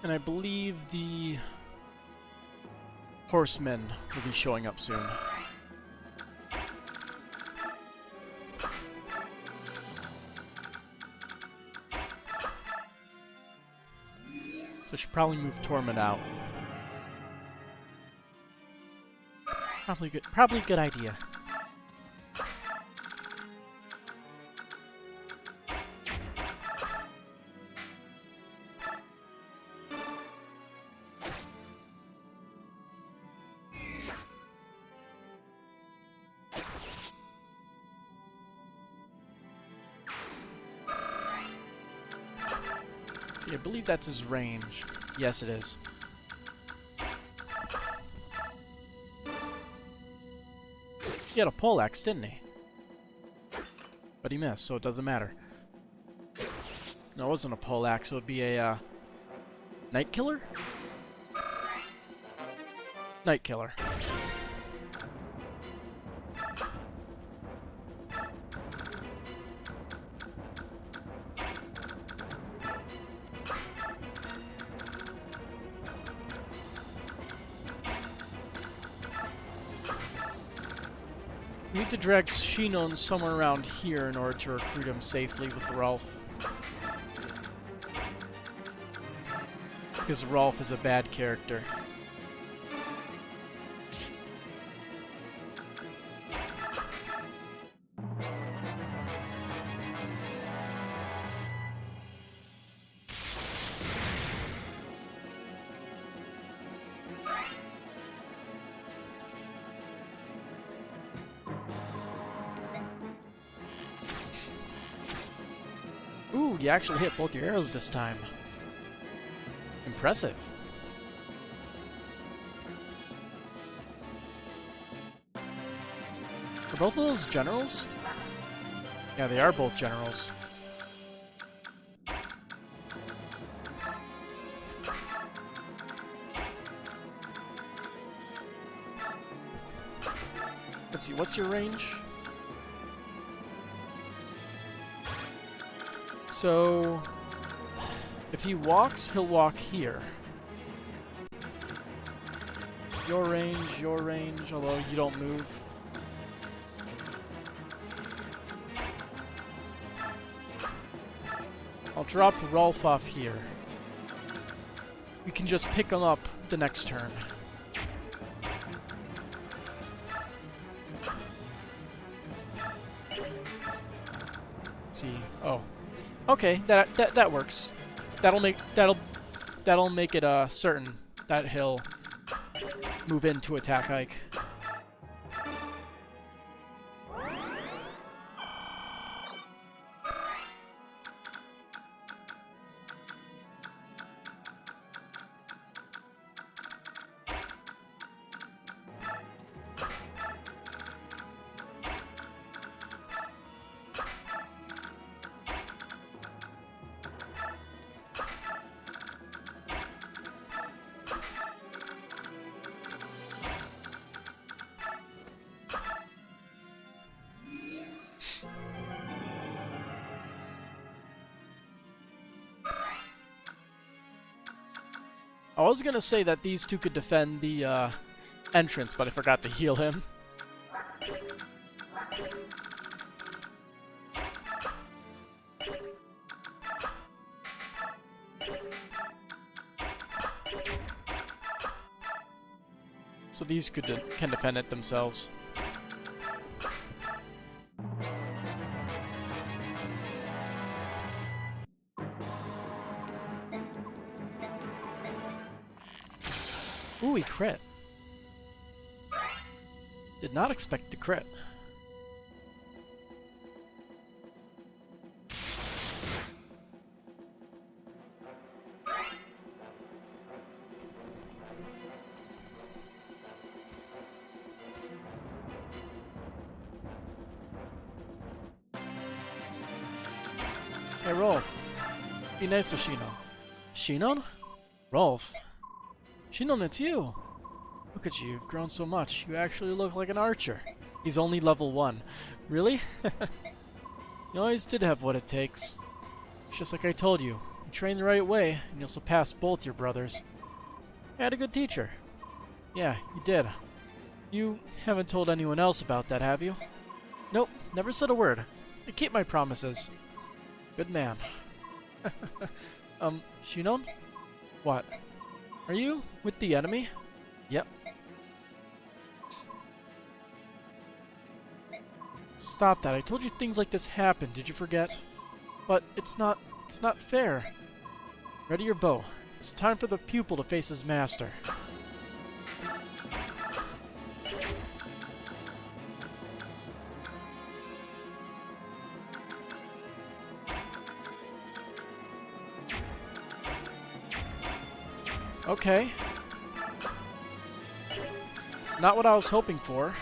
And I believe the horsemen will be showing up soon. So I should probably move Tormund out. Probably a good idea. See, I believe that's his range. Yes, it is. He had a poleaxe, didn't he? But he missed, so it doesn't matter. No, it wasn't a poleaxe, so it would be a night killer? Night killer. We need to drag Shinon somewhere around here in order to recruit him safely with Rolf. Because Rolf is a bad character. Ooh, you actually hit both your arrows this time. Impressive. Are both of those generals? Yeah, they are both generals. Let's see, what's your range? So, if he walks, he'll walk here. Your range, although you don't move. I'll drop Rolf off here. We can just pick him up the next turn. Let's see. Oh. Okay, that works. That'll make it certain that he'll move into attack hike. I was gonna say that these two could defend the entrance, but I forgot to heal him. So these can defend it themselves. Ooh, he crit. Did not expect to crit. Hey, Rolf. Be nice to Shinon. Shinon? Rolf. Shinon, it's you! Look at you, you've grown so much. You actually look like an archer. He's only level 1. Really? You always did have what it takes. It's just like I told you. You train the right way, and you'll surpass both your brothers. I had a good teacher. Yeah, you did. You haven't told anyone else about that, have you? Nope, never said a word. I keep my promises. Good man. Shinon? What? Are you with the enemy? Yep. Stop that. I told you things like this happen. Did you forget? But it's not fair. Ready your bow. It's time for the pupil to face his master. Okay. Not what I was hoping for.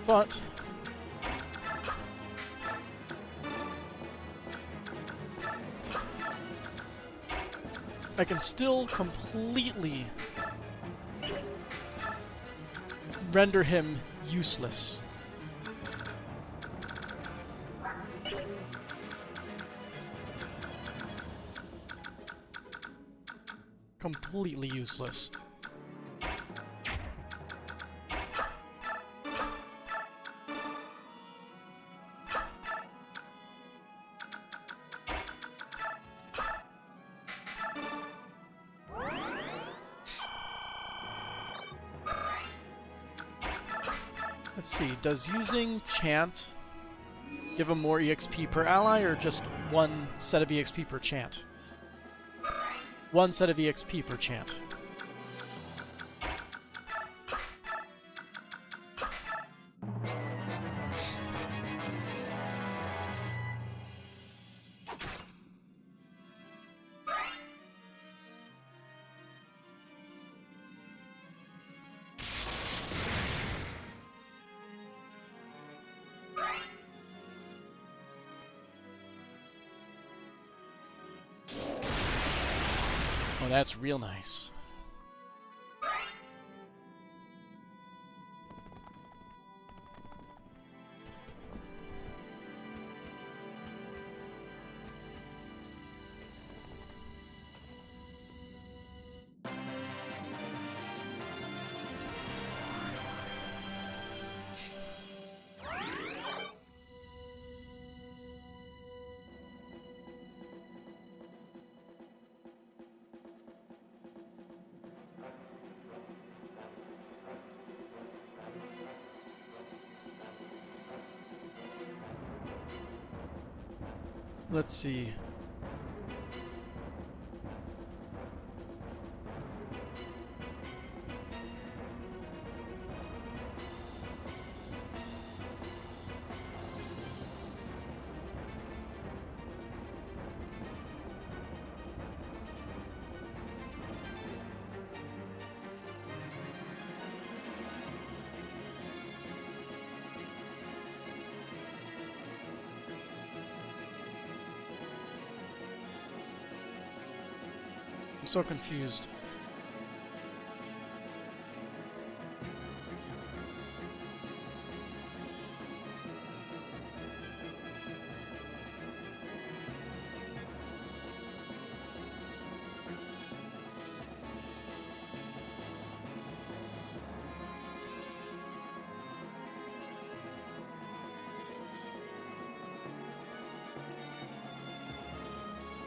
But I can still completely render him useless. completely useless. Let's see, does using chant give him more EXP per ally, or just one set of EXP per chant? One set of EXP per chant. Oh, that's real nice. Let's see. I'm so confused.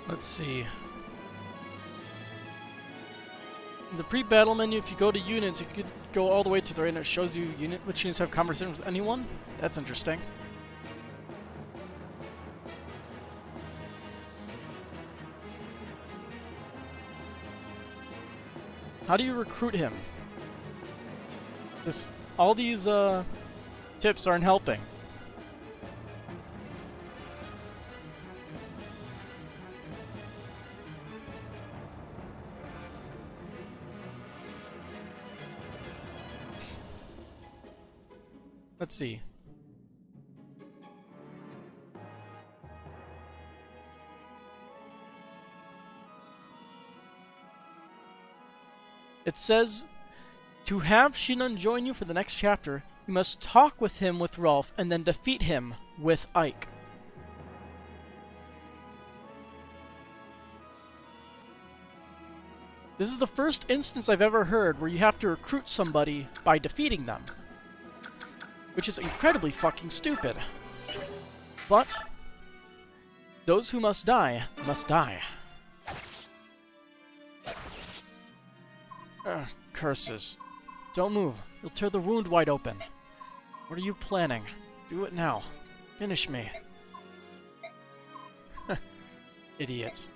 Let's see. In the pre-battle menu, if you go to units, you could go all the way to the right and it shows you which units have conversation with anyone. That's interesting. How do you recruit him? All these tips aren't helping. Let's see. It says, to have Shinon join you for the next chapter, you must talk with him with Rolf and then defeat him with Ike. This is the first instance I've ever heard where you have to recruit somebody by defeating them. Which is incredibly fucking stupid. But those who must die, must die. Curses. Don't move. You'll tear the wound wide open. What are you planning? Do it now. Finish me. Idiots.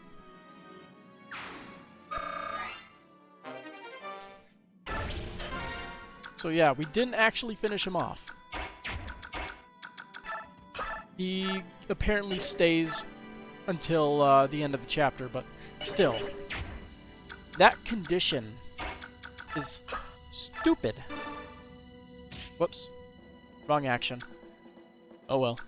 So yeah, we didn't actually finish him off. He apparently stays until the end of the chapter, but still, that condition is stupid. Whoops. Wrong action. Oh well.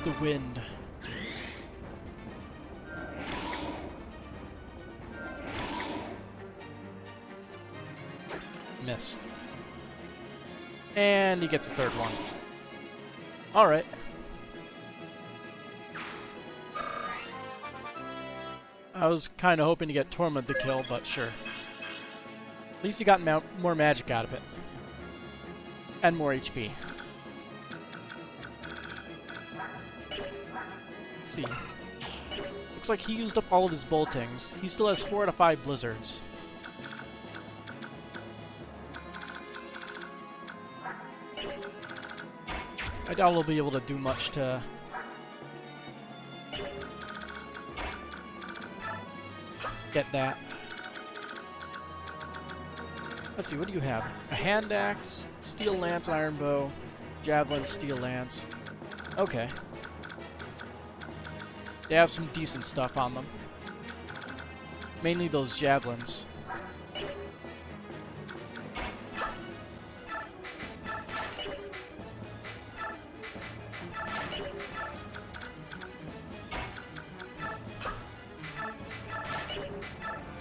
the wind. Miss. And he gets a third one. Alright. I was kind of hoping to get Tormund the kill, but sure. At least he got more magic out of it. And more HP. Let's see. Looks like he used up all of his boltings. He still has 4 out of 5 blizzards. I doubt he'll be able to do much to... get that. Let's see, what do you have? A hand axe, steel lance, iron bow, javelin, steel lance. Okay. They have some decent stuff on them. Mainly those javelins.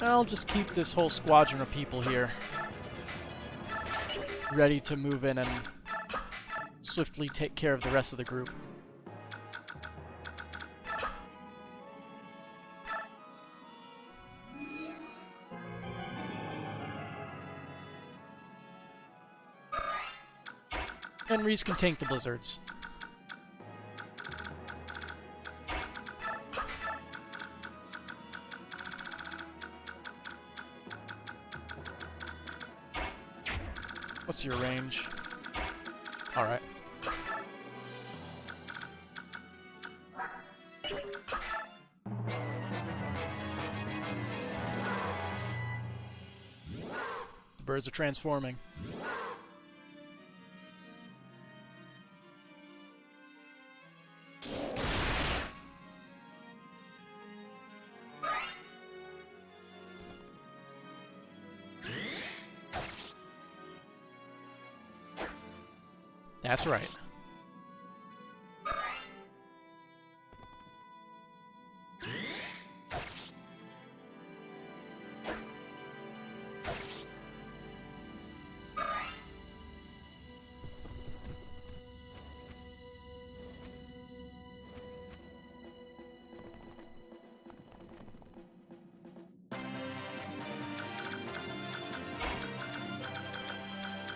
I'll just keep this whole squadron of people here ready to move in and swiftly take care of the rest of the group. And Reese can tank the blizzards. What's your range? Alright. The birds are transforming. That's right.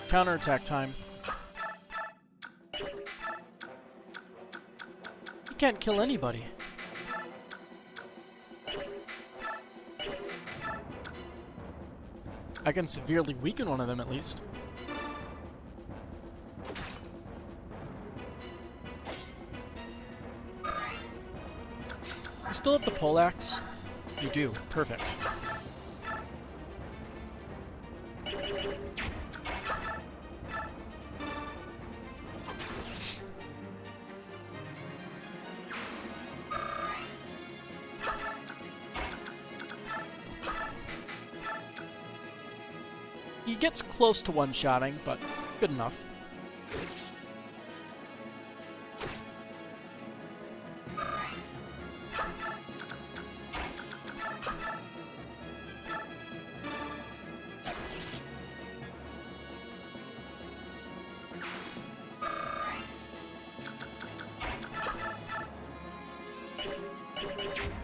Counterattack time. Can't kill anybody. I can severely weaken one of them at least. You still have the poleaxe? You do. Perfect. He gets close to one-shotting, but good enough.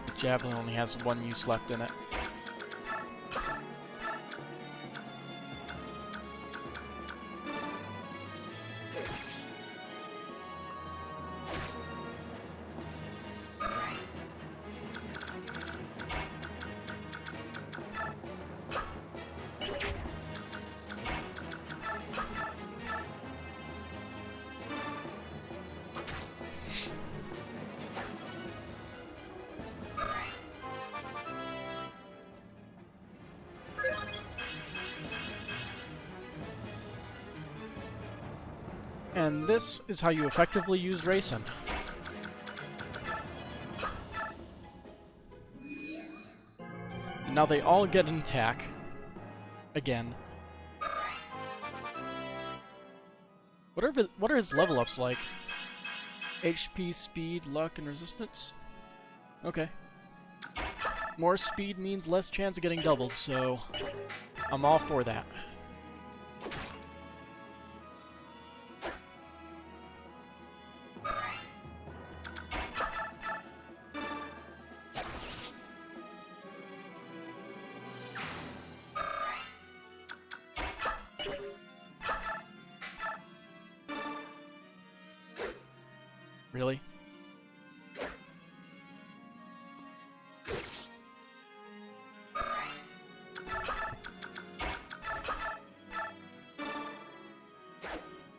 The javelin only has one use left in it. And this is how you effectively use Racing. And now they all get an attack. Again. What are his level ups like? HP, speed, luck, and resistance. Okay. More speed means less chance of getting doubled, so I'm all for that. Really?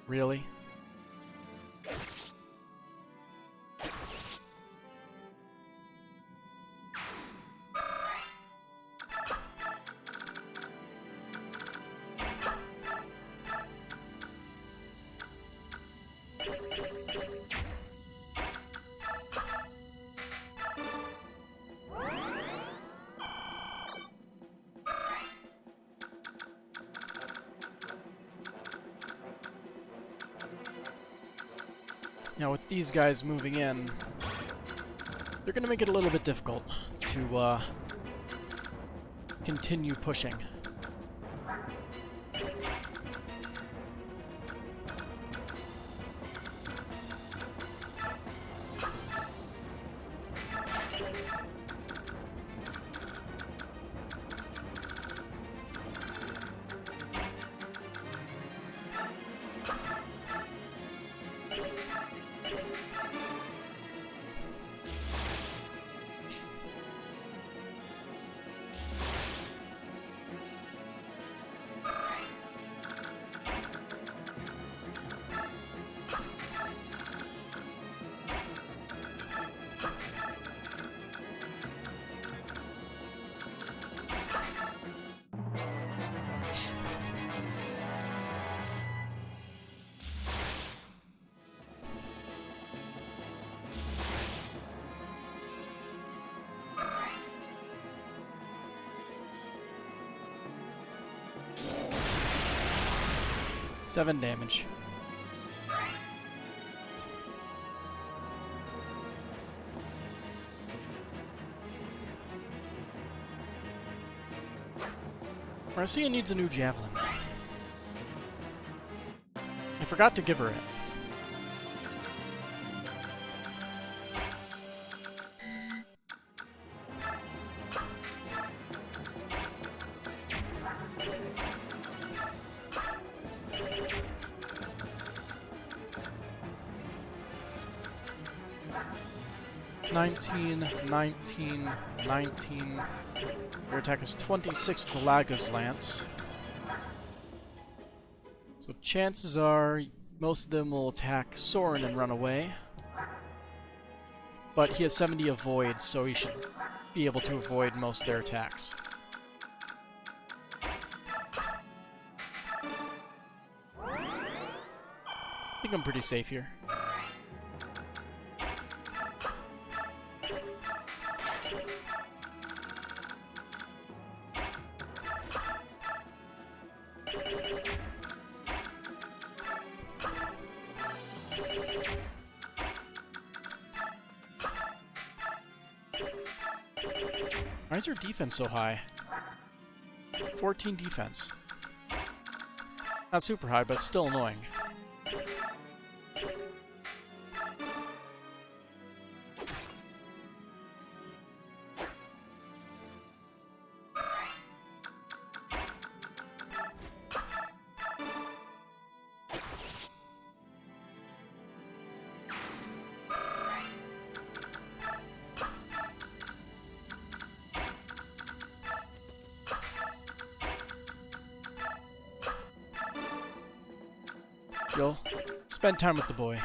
Really? Now with these guys moving in, they're going to make it a little bit difficult to continue pushing. Seven damage. Marcia needs a new javelin. I forgot to give her it. Nineteen, 19. Your attack is 26 with the Laga's Lance. So chances are most of them will attack Soren and run away. But he has 70 avoid, so he should be able to avoid most of their attacks. I think I'm pretty safe here. Why is her defense so high? 14 defense. Not super high, but still annoying. Jill, spend time with the boy.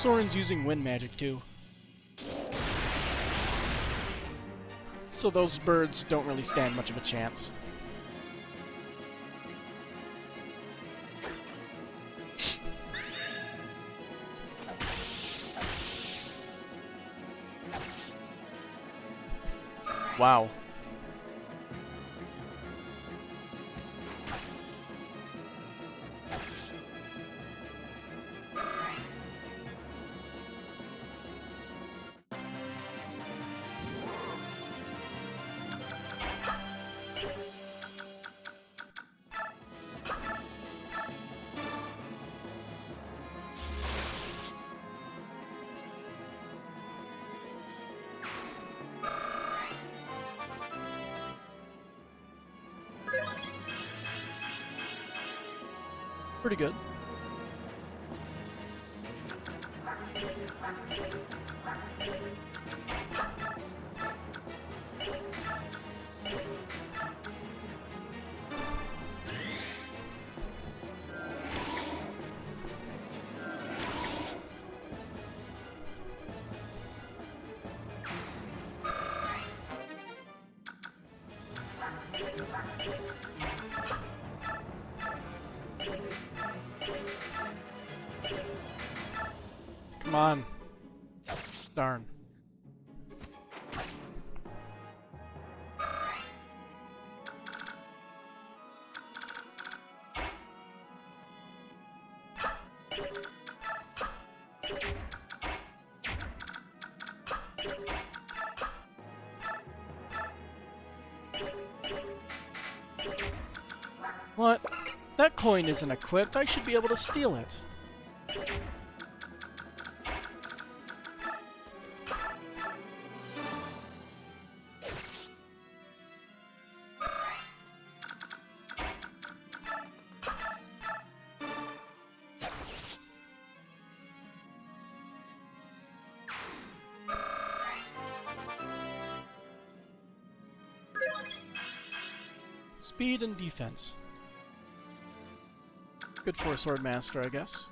Soren's using wind magic too. So those birds don't really stand much of a chance. Wow. Pretty good. Come on. Darn. What? That coin isn't equipped. I should be able to steal it. Speed and defense. Good for a sword master, I guess.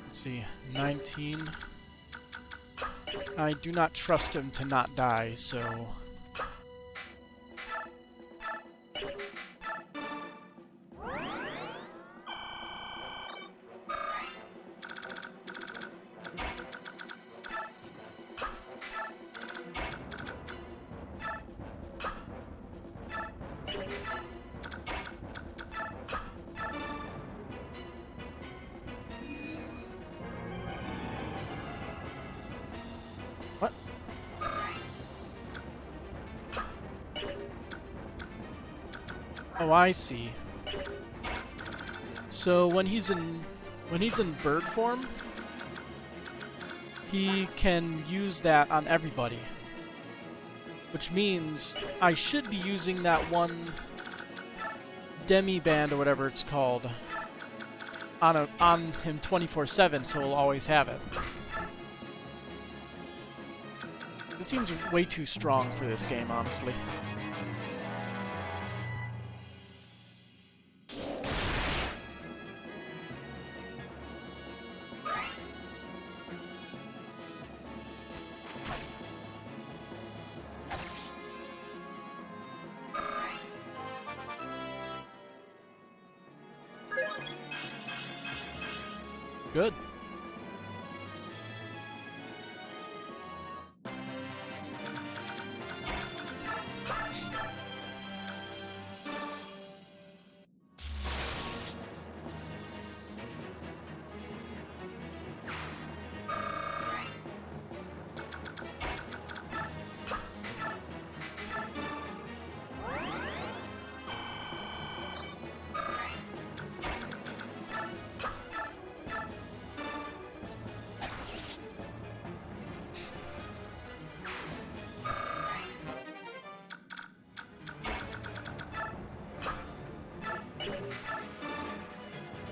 Let's see, 19. I do not trust him to not die, so... What? Oh, I see. So when he's in bird form, he can use that on everybody. Which means I should be using that one demi-band or whatever it's called on him 24/7, so he'll always have it. This seems way too strong for this game, honestly. Good.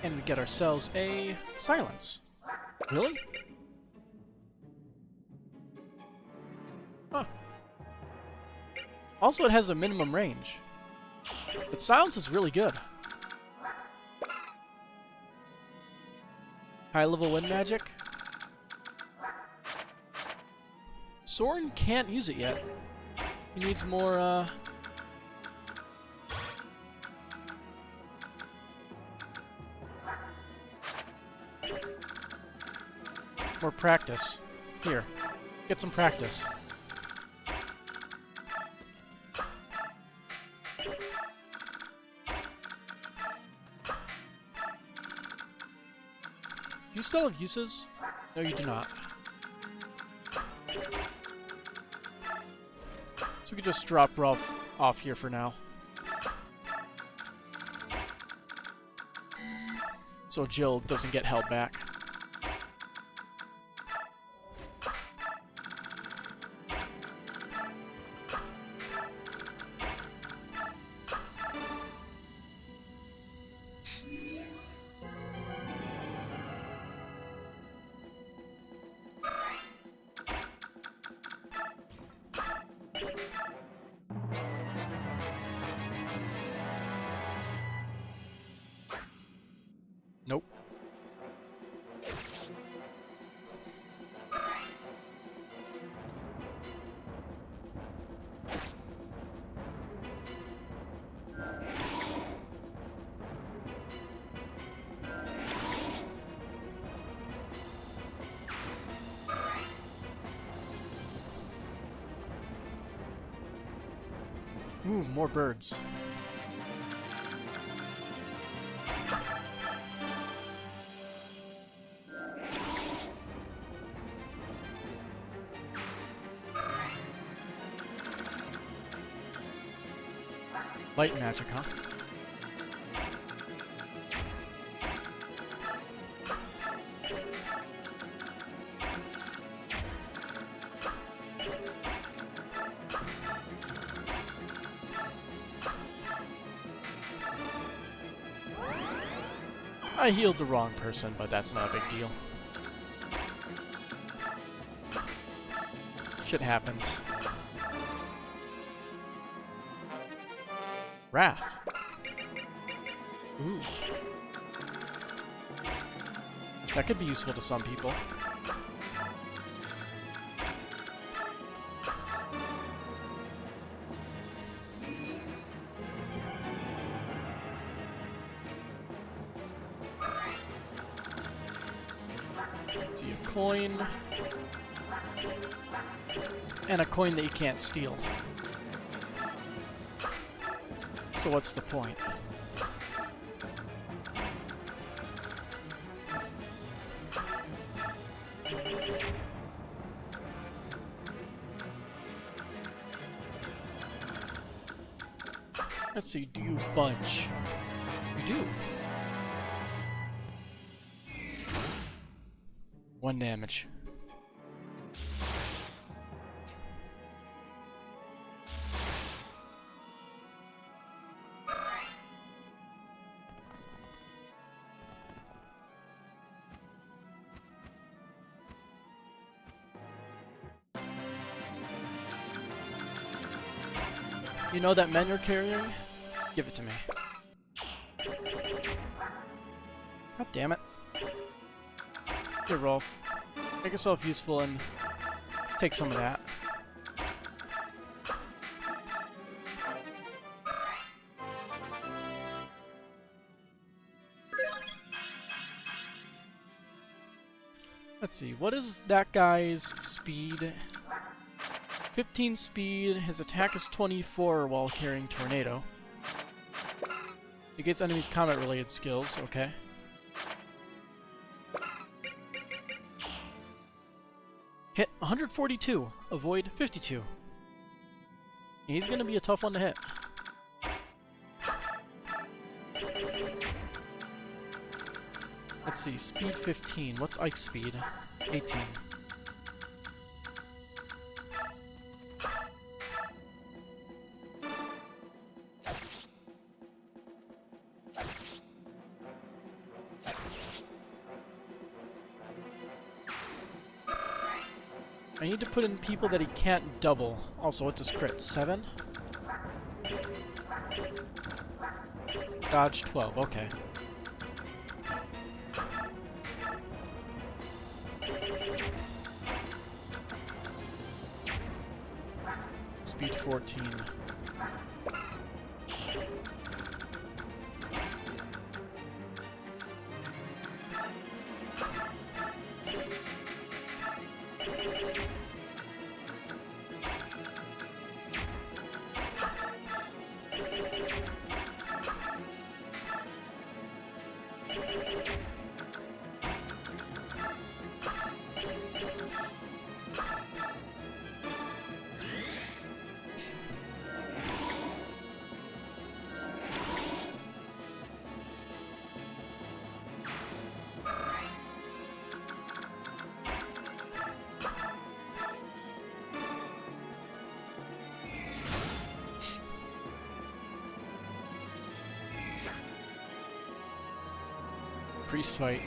And we get ourselves a silence. Really? Huh. Also, it has a minimum range. But silence is really good. High level wind magic. Soren can't use it yet. He needs more, more practice. Here, get some practice. Do you still have uses? No, you do not. So we could just drop Rolf off here for now. So Jill doesn't get held back. Nope. Ooh, more birds. Light magic, huh? I healed the wrong person, but that's not a big deal. Shit happens. Wrath. Ooh. That could be useful to some people. Let's see, a coin. And a coin that you can't steal. So what's the point? Let's see, do you budge? You do. 1 damage. You know that men you're carrying? Give it to me. God damn it. Here, Rolf. Make yourself useful and take some of that. Let's see, what is that guy's speed? 15 speed, his attack is 24 while carrying Tornado. It gets enemies combat-related skills, okay. Hit 142, avoid 52. He's gonna be a tough one to hit. Let's see, speed 15. What's Ike's speed? 18. I need to put in people that he can't double. Also, what's his crit? 7? Dodge 12, okay. Speed 14. Priest fight.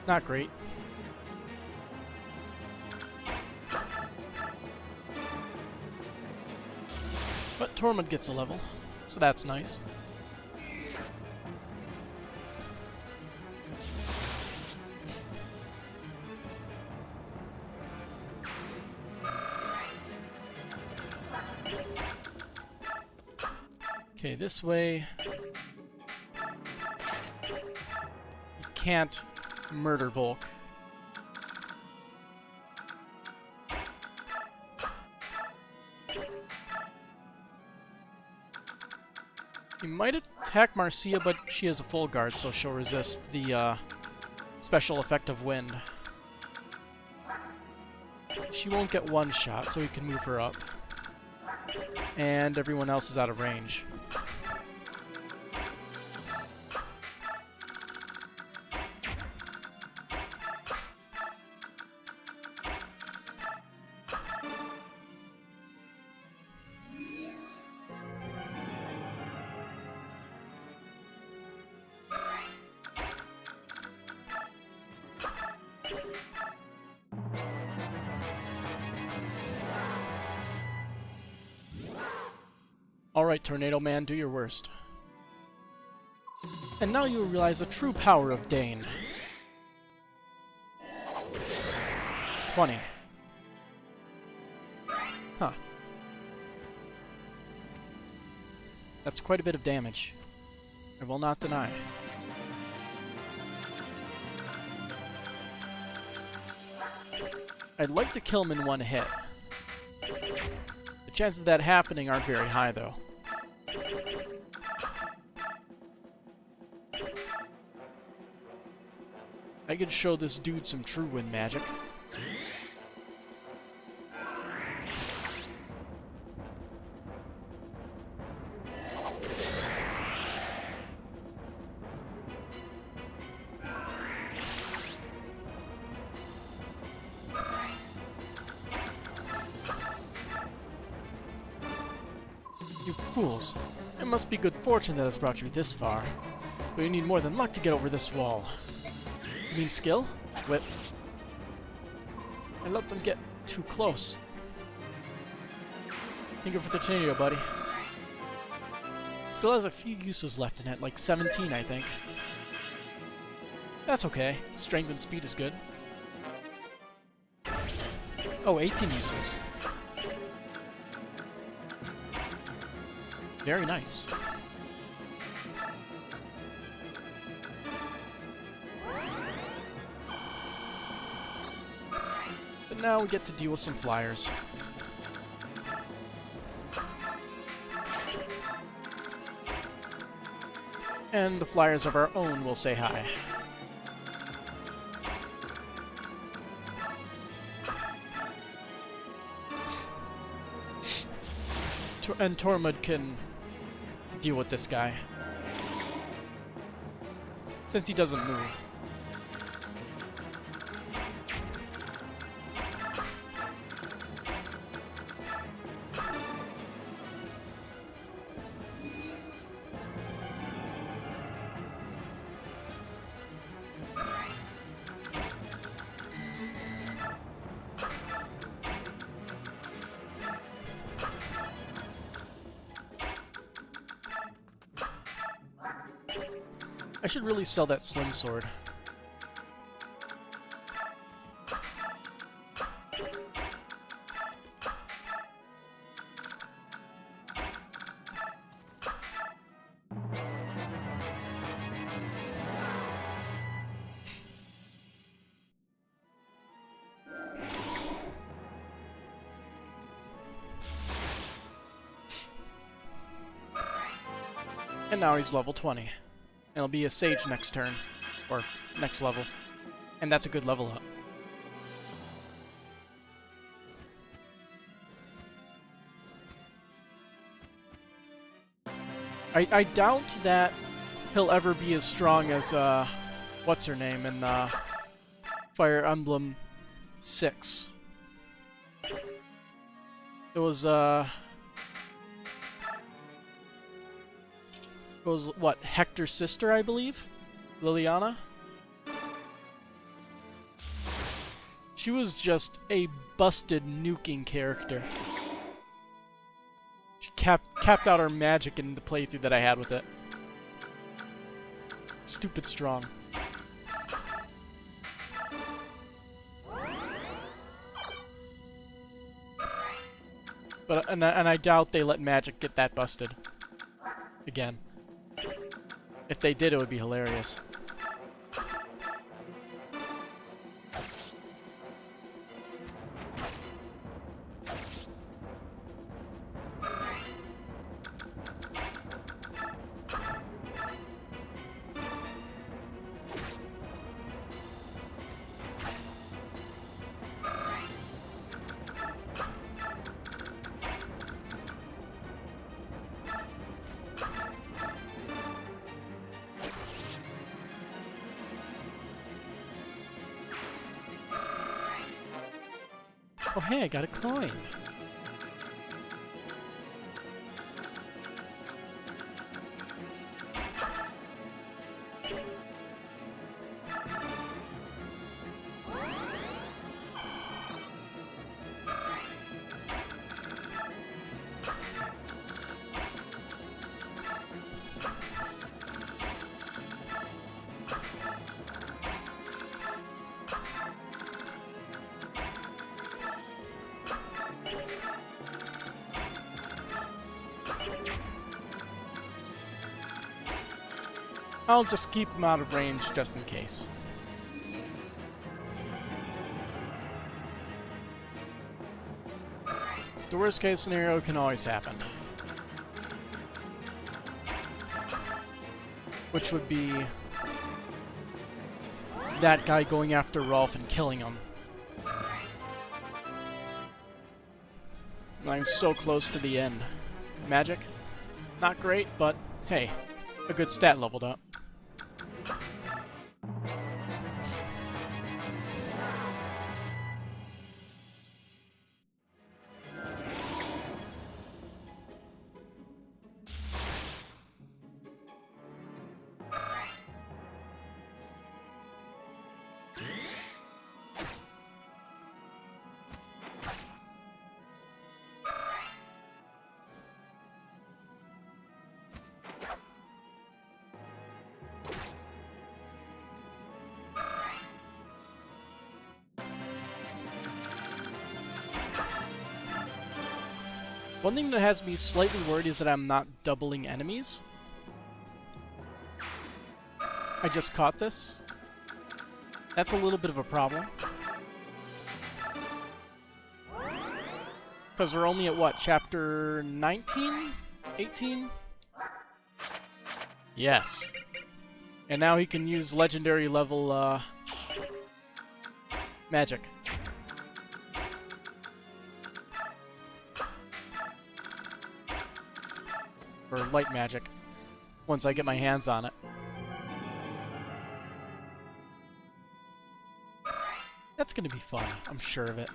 Not great. But Tormund gets a level, so that's nice. Okay, this way. You can't murder Volk. You might attack Marcia, but she has a full guard, so she'll resist the special effect of wind. She won't get one shot, so you can move her up. And everyone else is out of range. Alright, Tornado Man, do your worst. And now you will realize the true power of Daein. 20. Huh. That's quite a bit of damage. I will not deny. I'd like to kill him in one hit. The chances of that happening aren't very high, though. I could show this dude some true wind magic. You fools. It must be good fortune that has brought you this far. But you need more than luck to get over this wall. You mean skill? Whip. I let them get too close. Think of the tornado, buddy. Still has a few uses left in it, like 17, I think. That's okay. Strength and speed is good. Oh, 18 uses. Very nice. But now we get to deal with some flyers. And the flyers of our own will say hi. And Tormund can deal with this guy, since he doesn't move. I should really sell that slim sword. And now he's level 20. And he'll be a sage next turn. Or next level. And that's a good level up. I doubt that he'll ever be as strong as, what's her name in, Fire Emblem 6. It was, what, Hector's sister, I believe? Liliana? She was just a busted nuking character. She capped out her magic in the playthrough that I had with it. Stupid strong. But and I doubt they let magic get that busted again. If they did, it would be hilarious. Oh hey, I got a coin. I'll just keep him out of range just in case. The worst case scenario can always happen. Which would be that guy going after Rolf and killing him. I'm so close to the end. Magic? Not great, but hey, a good stat leveled up. One thing that has me slightly worried is that I'm not doubling enemies. I just caught this. That's a little bit of a problem. Because we're only at what, chapter 19? 18? Yes. And now he can use legendary level magic. Or light magic, once I get my hands on it. That's gonna be fun, I'm sure of it.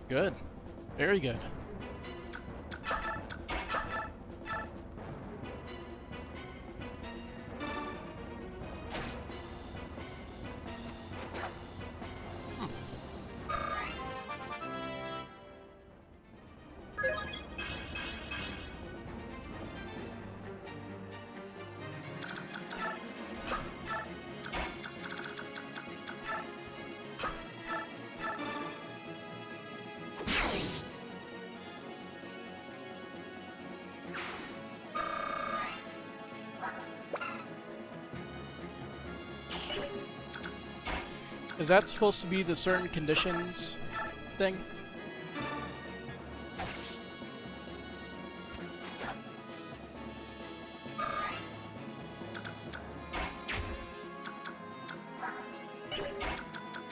Good. Very good. Is that supposed to be the certain conditions thing?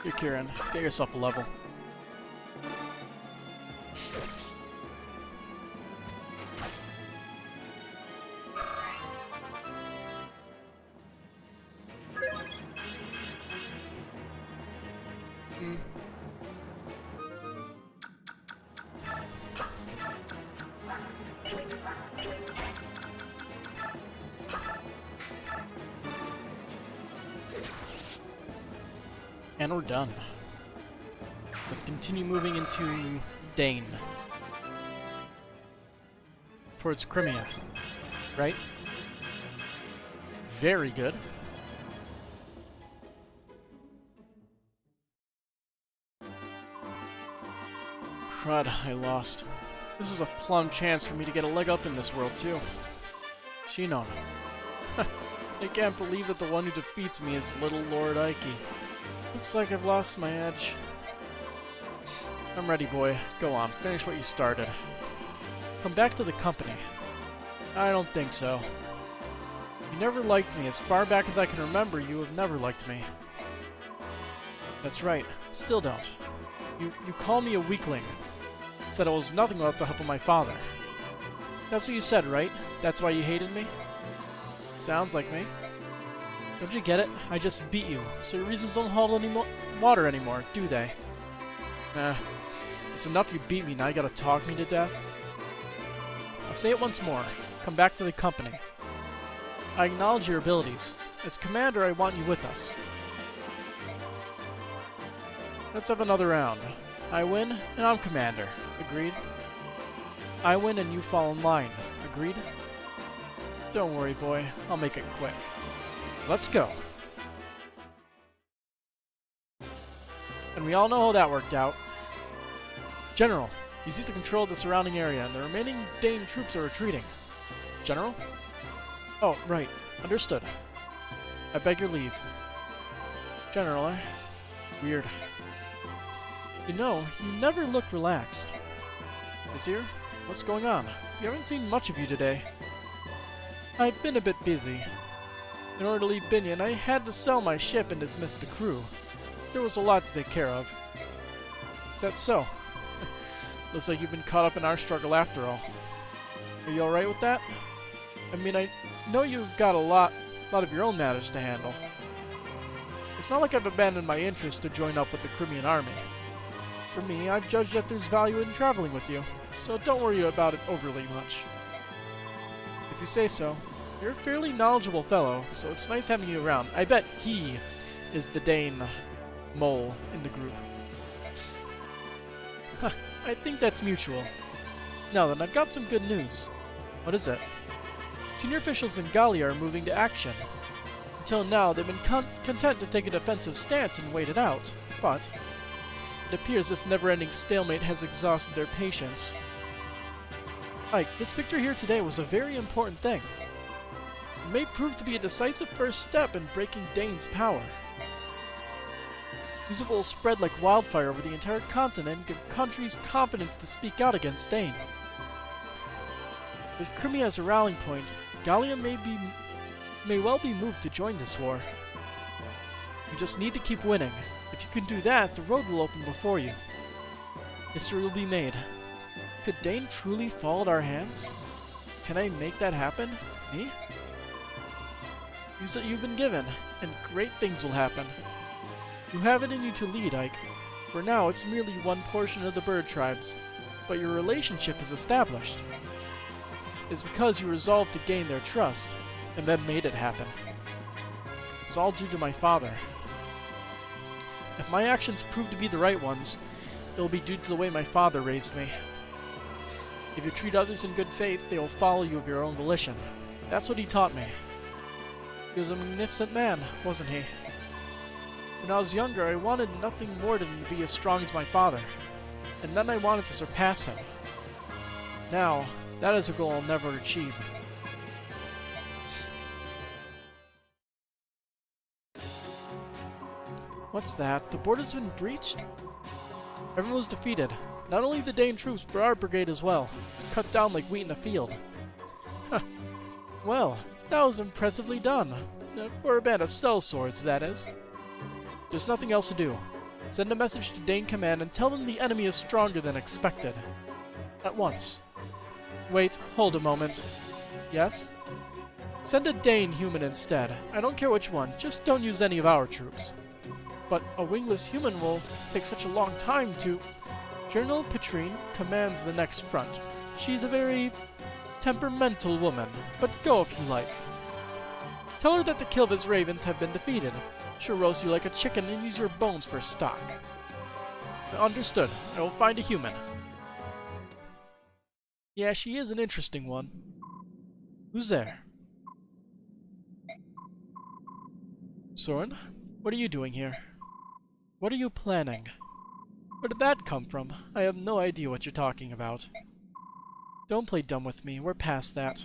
Here, Kieran, get yourself a level. And we're done. Let's continue moving into Daein. Towards Crimea. Right? Very good. Crud, I lost. This is a plum chance for me to get a leg up in this world, too. Shinon. I can't believe that the one who defeats me is Little Lord Ike. Looks like I've lost my edge. I'm ready, boy. Go on, finish what you started. Come back to the company. I don't think so. You never liked me. As far back as I can remember, you have never liked me. That's right. Still don't. You call me a weakling. Said I was nothing without the help of my father. That's what you said, right? That's why you hated me? Sounds like me. Don't you get it? I just beat you, so your reasons don't hold any water anymore, do they? It's enough you beat me, now you gotta talk me to death? I'll say it once more. Come back to the company. I acknowledge your abilities. As commander, I want you with us. Let's have another round. I win, and I'm commander. Agreed? I win and you fall in line. Agreed? Don't worry, boy. I'll make it quick. Let's go. And we all know how that worked out. General, you seized control of the surrounding area, and the remaining Daein troops are retreating. General? Oh, right. Understood. I beg your leave. General, Weird. You know, you never look relaxed. Vizier, what's going on? We haven't seen much of you today. I've been a bit busy. In order to lead Binion, I had to sell my ship and dismiss the crew. There was a lot to take care of. Is that so? Looks like you've been caught up in our struggle after all. Are you alright with that? I mean, I know you've got a lot of your own matters to handle. It's not like I've abandoned my interest to join up with the Crimean army. For me, I've judged that there's value in traveling with you, so don't worry about it overly much. If you say so. You're a fairly knowledgeable fellow, so it's nice having you around. I bet he is the Daein mole in the group. Huh, I think that's mutual. Now then, I've got some good news. What is it? Senior officials in Gallia are moving to action. Until now, they've been content to take a defensive stance and wait it out, but it appears this never-ending stalemate has exhausted their patience. Ike, this victory here today was a very important thing. It may prove to be a decisive first step in breaking Daein's power. News will spread like wildfire over the entire continent and give countries confidence to speak out against Daein. With Crimea as a rallying point, Gallia may well be moved to join this war. You just need to keep winning. If you can do that, the road will open before you. History will be made. Could Daein truly fall at our hands? Can I make that happen? Me? Use what you've been given, and great things will happen. You have it in you to lead, Ike. For now, it's merely one portion of the bird tribes, but your relationship is established. It's because you resolved to gain their trust, and then made it happen. It's all due to my father. If my actions prove to be the right ones, it will be due to the way my father raised me. If you treat others in good faith, they will follow you of your own volition. That's what he taught me. He was a magnificent man, wasn't he? When I was younger, I wanted nothing more than to be as strong as my father, and then I wanted to surpass him. Now, that is a goal I'll never achieve. What's that? The border's been breached? Everyone was defeated. Not only the Daein troops, but our brigade as well. Cut down like wheat in a field. Huh. Well, that was impressively done. For a band of sellswords, that is. There's nothing else to do. Send a message to Daein Command and tell them the enemy is stronger than expected. At once. Wait, hold a moment. Yes? Send a Daein human instead. I don't care which one, just don't use any of our troops. But a wingless human will take such a long time to... General Petrine commands the next front. She's a very temperamental woman, but go if you like. Tell her that the Kilvis Ravens have been defeated. She'll roast you like a chicken and use your bones for stock. Understood. I will find a human. Yeah, she is an interesting one. Who's there? Soren, what are you doing here? What are you planning? Where did that come from? I have no idea what you're talking about. Don't play dumb with me, we're past that.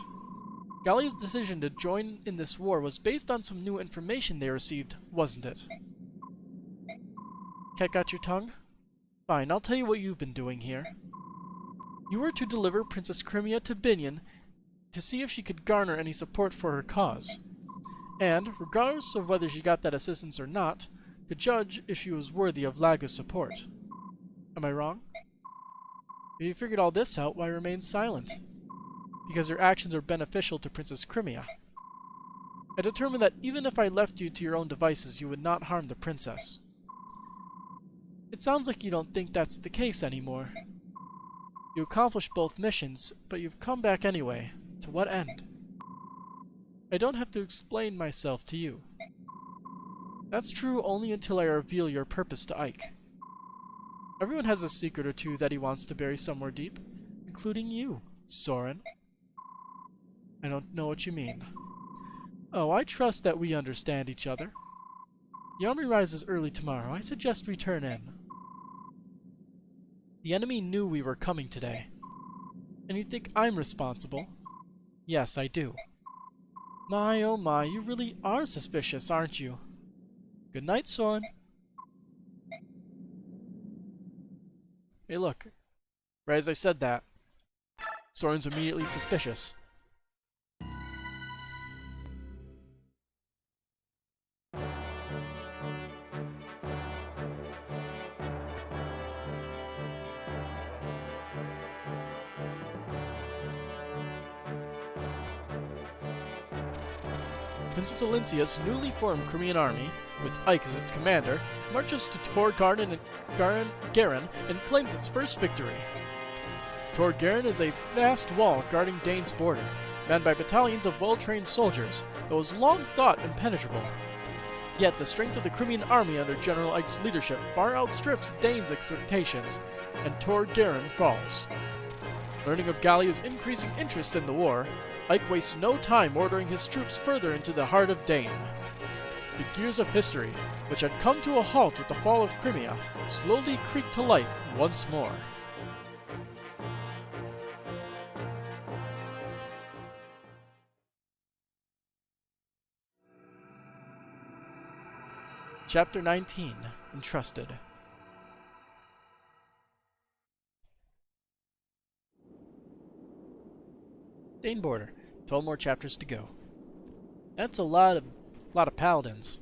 Gallia's decision to join in this war was based on some new information they received, wasn't it? Cat got your tongue? Fine, I'll tell you what you've been doing here. You were to deliver Princess Crimea to Binion to see if she could garner any support for her cause. And, regardless of whether she got that assistance or not, to judge if she was worthy of Laga's support. Am I wrong? If you figured all this out, why remain silent? Because your actions are beneficial to Princess Crimea. I determined that even if I left you to your own devices, you would not harm the princess. It sounds like you don't think that's the case anymore. You accomplished both missions, but you've come back anyway. To what end? I don't have to explain myself to you. That's true only until I reveal your purpose to Ike. Everyone has a secret or two that he wants to bury somewhere deep, including you, Soren. I don't know what you mean. Oh, I trust that we understand each other. The army rises early tomorrow. I suggest we turn in. The enemy knew we were coming today. And you think I'm responsible? Yes, I do. My, oh my, you really are suspicious, aren't you? Good night, Soren. Hey, look. Right as I said that, Soren's immediately suspicious. Princess Alincia's newly formed Crimean army, with Ike as its commander, marches to Tor Garen and claims its first victory. Tor Garen is a vast wall guarding Daein's border, manned by battalions of well-trained soldiers that was long thought impenetrable. Yet the strength of the Crimean army under General Ike's leadership far outstrips Daein's expectations, and Tor Garen falls. Learning of Gallia's increasing interest in the war, Ike wastes no time ordering his troops further into the heart of Daein. The gears of history, which had come to a halt with the fall of Crimea, slowly creaked to life once more. Chapter 19, Entrusted. Daein border. 12 more chapters to go. That's a lot of paladins.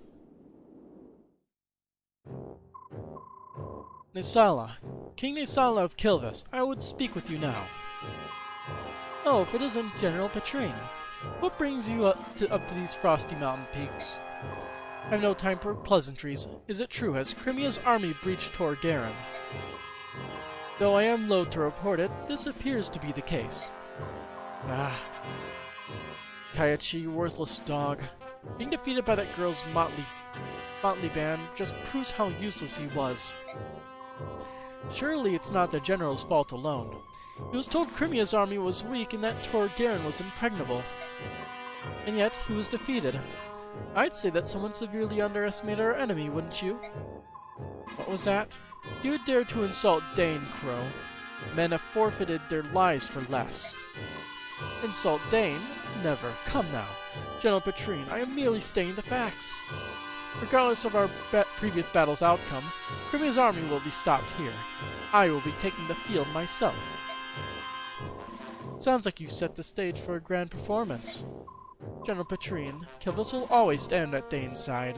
Nisala. King Nisala of Kilvis, I would speak with you now. Oh, if it isn't General Petrine. What brings you up to these frosty mountain peaks? I have no time for pleasantries. Is it true, has Crimea's army breached Tor Garen? Though I am loath to report it, this appears to be the case. Ah. Kayachi, you worthless dog. Being defeated by that girl's motley band just proves how useless he was. Surely it's not the general's fault alone. He was told Crimea's army was weak and that Tor Garen was impregnable. And yet, he was defeated. I'd say that someone severely underestimated our enemy, wouldn't you? What was that? You would dare to insult Daein, Crow. Men have forfeited their lives for less. Insult Daein? Never. Come now. General Petrine, I am merely stating the facts. Regardless of our previous battle's outcome, Crimea's army will be stopped here. I will be taking the field myself. Sounds like you set the stage for a grand performance. General Petrine, Kilvis will always stand at Daein's side.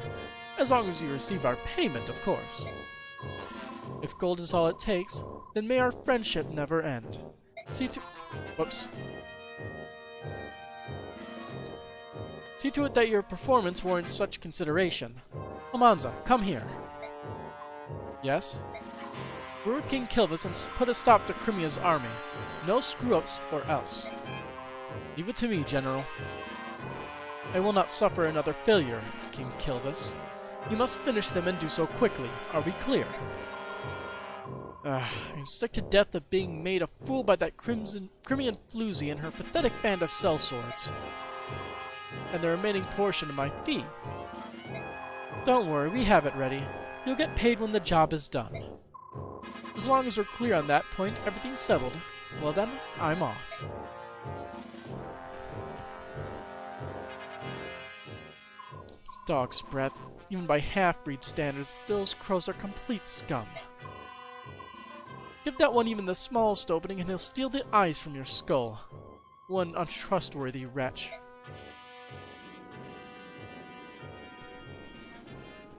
As long as you receive our payment, of course. If gold is all it takes, then may our friendship never end. See to... Whoops. See to it that your performance warrants such consideration. Amanza, come here. Yes? We're with King Kilvis and put a stop to Crimea's army. No screw-ups or else. Leave it to me, General. I will not suffer another failure, King Kilvis. You must finish them and do so quickly. Are we clear? I'm sick to death of being made a fool by that Crimean floozy and her pathetic band of sellswords. And the remaining portion of my fee. Don't worry, we have it ready. You'll get paid when the job is done. As long as we're clear on that point, everything's settled. Well then, I'm off. Dog's breath. Even by half-breed standards, those crows are complete scum. Give that one even the smallest opening and he'll steal the eyes from your skull. One untrustworthy wretch.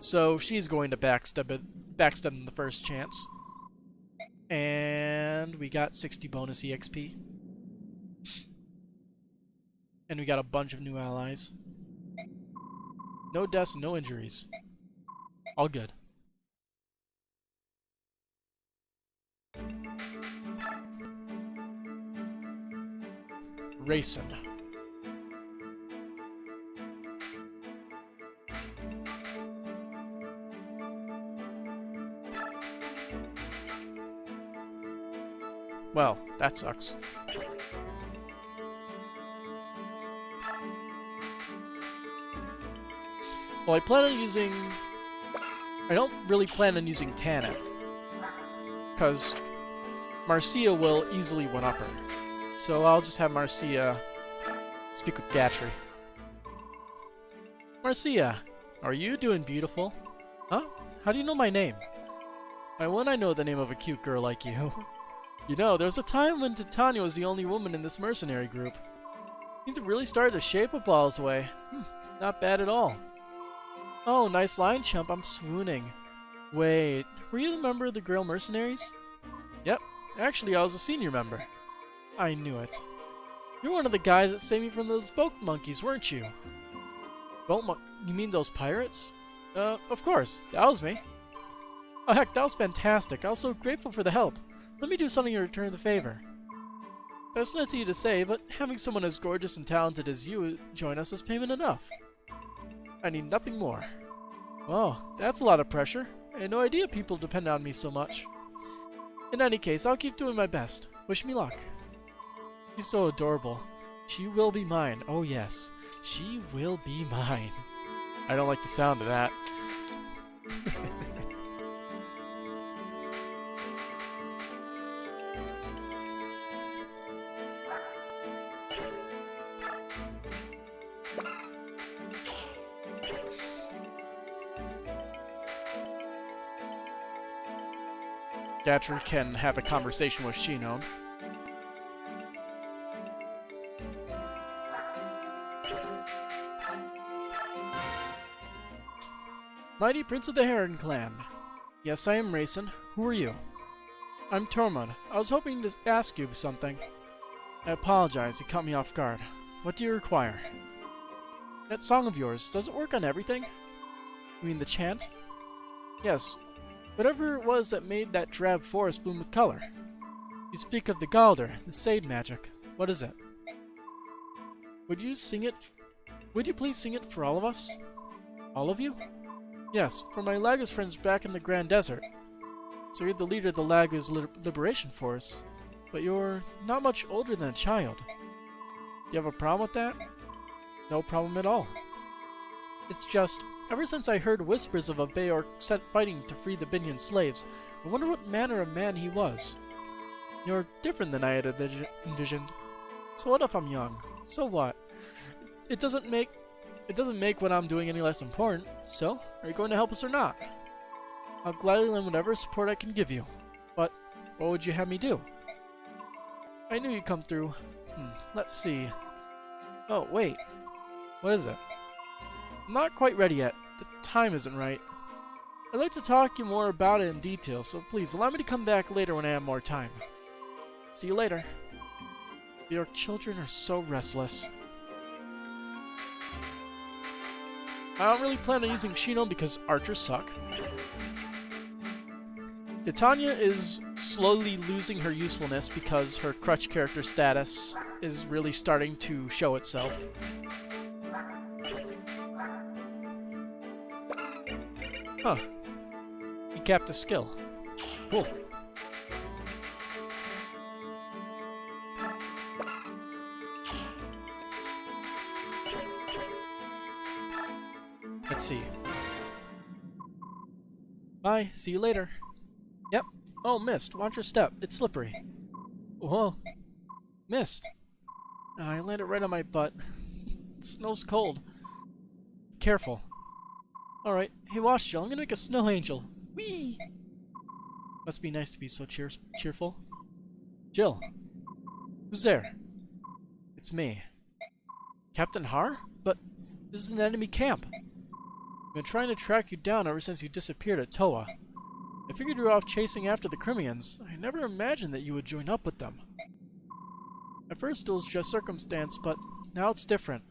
So she's going to backstab him the first chance. And we got 60 bonus EXP. And we got a bunch of new allies. No deaths, no injuries. All good. Racing. Well, that sucks. Well, I don't really plan on using Tanith, because Marcia will easily one-up her. So I'll just have Marcia speak with Gatry. Marcia, are you doing beautiful? Huh? How do you know my name? Why wouldn't I know the name of a cute girl like you? You know, there was a time when Titania was the only woman in this mercenary group. Things have really started to shape up Ball's way. Not bad at all. Oh, nice line, chump. I'm swooning. Wait, were you the member of the Girl Mercenaries? Yep. Actually, I was a senior member. I knew it. You're one of the guys that saved me from those boat monkeys, weren't you? You mean those pirates? Of course. That was me. Oh, heck, that was fantastic. I was so grateful for the help. Let me do something to return the favor. That's nice of you to say, but having someone as gorgeous and talented as you join us is payment enough. I need nothing more. Whoa, that's a lot of pressure. I had no idea people depend on me so much. In any case, I'll keep doing my best. Wish me luck. She's so adorable. She will be mine. Oh yes, she will be mine. I don't like the sound of that. Gatry can have a conversation with Shinon. Mighty Prince of the Heron Clan. Yes, I am Racing. Who are you? I'm Tormund. I was hoping to ask you something. I apologize, it caught me off guard. What do you require? That song of yours, does it work on everything? You mean the chant? Yes. Whatever it was that made that drab forest bloom with color. You speak of the Galder, the Sade magic. What is it? Would you please sing it for all of us? All of you? Yes, for my Lagos friends back in the Grand Desert. So you're the leader of the Lagos Liberation Force, but you're not much older than a child. You have a problem with that? No problem at all. It's just, ever since I heard whispers of a Bayor set fighting to free the Binyan slaves, I wonder what manner of man he was. You're different than I had envisioned. So what if I'm young? So what? It doesn't make what I'm doing any less important. So, are you going to help us or not? I'll gladly lend whatever support I can give you. But, what would you have me do? I knew you'd come through. Let's see. Oh, wait. What is it? I'm not quite ready yet. The time isn't right. I'd like to talk to you more about it in detail, so please allow me to come back later when I have more time. See you later. Your children are so restless. I don't really plan on using Shinon because archers suck. Titania is slowly losing her usefulness because her crutch character status is really starting to show itself. Huh. He capped a skill. Cool. Let's see. Bye. See you later. Yep. Oh, missed. Watch your step. It's slippery. Whoa. Missed. I landed right on my butt. It snows cold. Careful. Alright. Hey, watch, Jill. I'm gonna make a snow angel. Whee! Must be nice to be so cheerful. Jill. Who's there? It's me. Captain Har? But this is an enemy camp. I've been trying to track you down ever since you disappeared at Toa. I figured you were off chasing after the Crimeans. I never imagined that you would join up with them. At first it was just circumstance, but now it's different.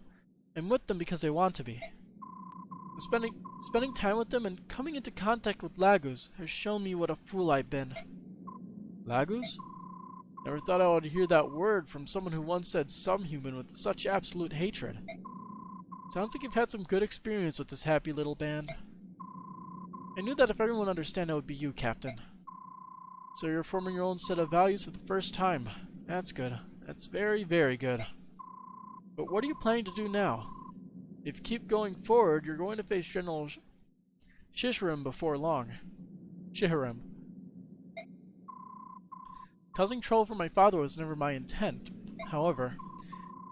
I'm with them because they want to be. Spending time with them and coming into contact with Lagos has shown me what a fool I've been. Lagos? Never thought I would hear that word from someone who once said some human with such absolute hatred. Sounds like you've had some good experience with this happy little band. I knew that if everyone would understand, it would be you, Captain. So you're forming your own set of values for the first time. That's good. That's very, very good. But what are you planning to do now? If you keep going forward, you're going to face General Shiharim before long. Shiharim. Causing trouble for my father was never my intent. However,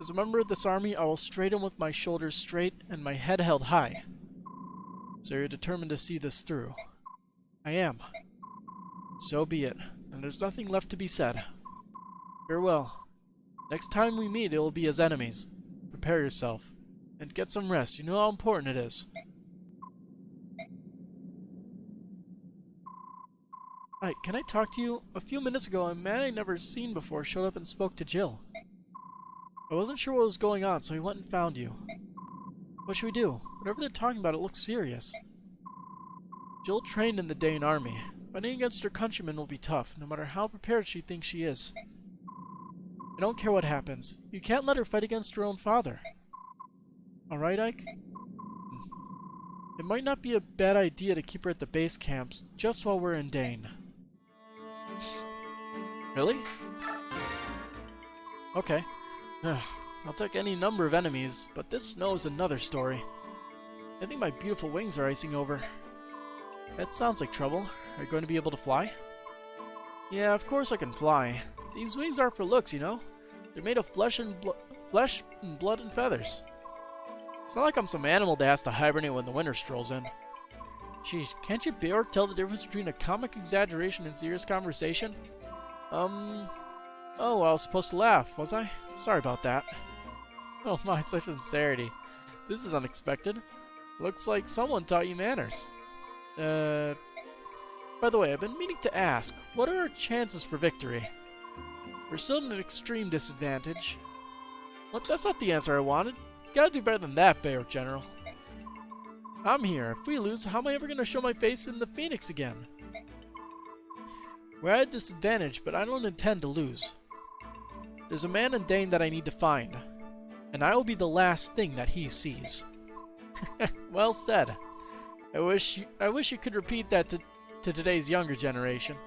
as a member of this army, I will straighten with my shoulders straight and my head held high. So you're determined to see this through. I am. So be it, and there's nothing left to be said. Farewell. Next time we meet, it will be as enemies. Prepare yourself, and get some rest. You know how important it is. Hi, can I talk to you? A few minutes ago, a man I'd never seen before showed up and spoke to Jill. I wasn't sure what was going on, so he went and found you. What should we do? Whatever they're talking about, it looks serious. Jill trained in the Daein army. Fighting against her countrymen will be tough, no matter how prepared she thinks she is. I don't care what happens. You can't let her fight against her own father. Alright, Ike? It might not be a bad idea to keep her at the base camps, just while we're in Daein. Really? Okay. I'll take any number of enemies, but this snow is another story. I think my beautiful wings are icing over. That sounds like trouble. Are you going to be able to fly? Yeah, of course I can fly. These wings aren't for looks, you know? They're made of flesh and blood and feathers. It's not like I'm some animal that has to hibernate when the winter strolls in. Jeez, can't you bear tell the difference between a comic exaggeration and serious conversation? Oh, I was supposed to laugh, was I? Sorry about that. Oh my, such sincerity. This is unexpected. Looks like someone taught you manners. By the way, I've been meaning to ask, what are our chances for victory? We're still at an extreme disadvantage. Well, that's not the answer I wanted. You gotta do better than that, Bayor General. I'm here. If we lose, how am I ever going to show my face in the Phoenix again? We're at a disadvantage, but I don't intend to lose. There's a man in Daein that I need to find, and I will be the last thing that he sees. Well said. I wish you could repeat that to today's younger generation.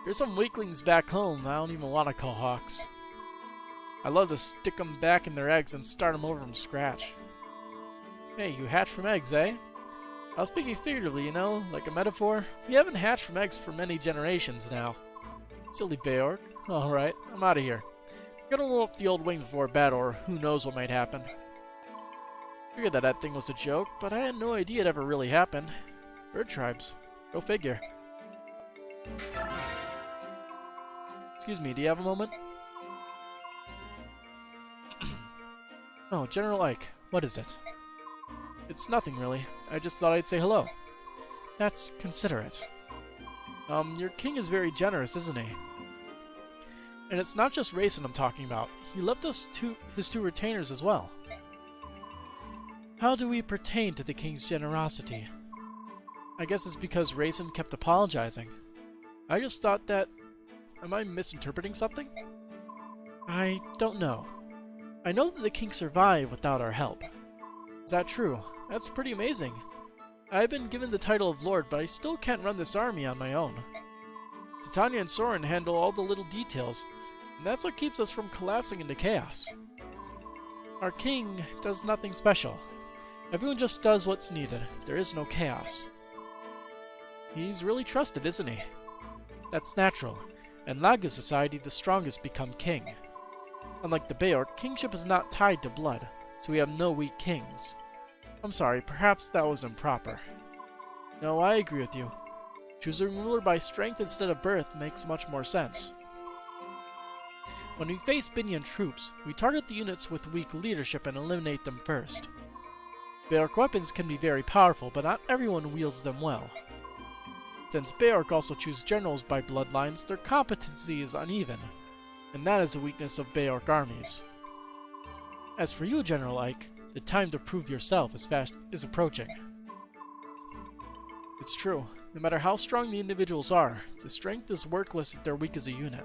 There's some weaklings back home I don't even want to call hawks. I love to stick them back in their eggs and start them over from scratch. Hey, you hatch from eggs, eh? I was speaking figuratively, you know, like a metaphor. We haven't hatched from eggs for many generations now. Silly Beork. Alright, I'm out of here. I'm gonna roll up the old wings before battle, or who knows what might happen. Figured that thing was a joke, but I had no idea it ever really happened. Bird tribes. Go figure. Excuse me, do you have a moment? Oh, General Ike. What is it? It's nothing, really. I just thought I'd say hello. That's considerate. Your king is very generous, isn't he? And it's not just Rayson I'm talking about. He left us his two retainers as well. How do we pertain to the king's generosity? I guess it's because Rayson kept apologizing. I just thought that... Am I misinterpreting something? I don't know. I know that the king survived without our help. Is that true? That's pretty amazing. I've been given the title of Lord, but I still can't run this army on my own. Titania and Soren handle all the little details, and that's what keeps us from collapsing into chaos. Our king does nothing special. Everyone just does what's needed. There is no chaos. He's really trusted, isn't he? That's natural. In Laga society, the strongest become king. Unlike the Beork, kingship is not tied to blood, so we have no weak kings. I'm sorry, perhaps that was improper. No, I agree with you. Choosing ruler by strength instead of birth makes much more sense. When we face Binyan troops, we target the units with weak leadership and eliminate them first. Beork weapons can be very powerful, but not everyone wields them well. Since Beork also choose generals by bloodlines, their competency is uneven, and that is a weakness of Beork armies. As for you, General Ike, the time to prove yourself is approaching. It's true. No matter how strong the individuals are, the strength is worthless if they're weak as a unit.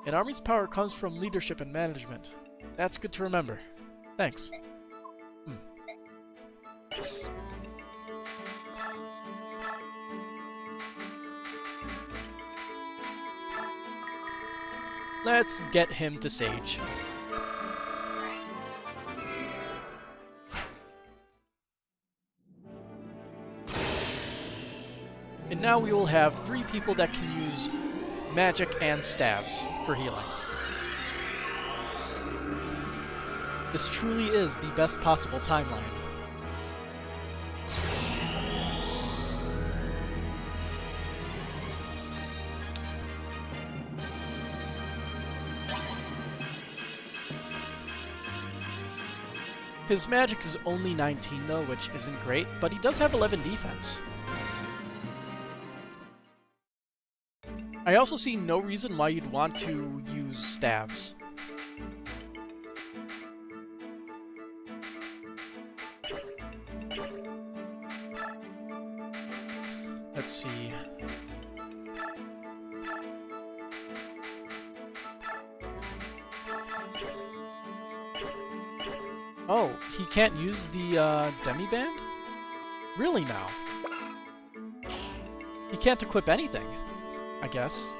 An army's power comes from leadership and management. That's good to remember. Thanks. Let's get him to Sage. And now we will have 3 people that can use magic and stabs for healing. This truly is the best possible timeline. His magic is only 19 though, which isn't great, but he does have 11 defense. I also see no reason why you'd want to use stabs. Let's see. Oh, he can't use the demi-band? Really now? He can't equip anything, I guess.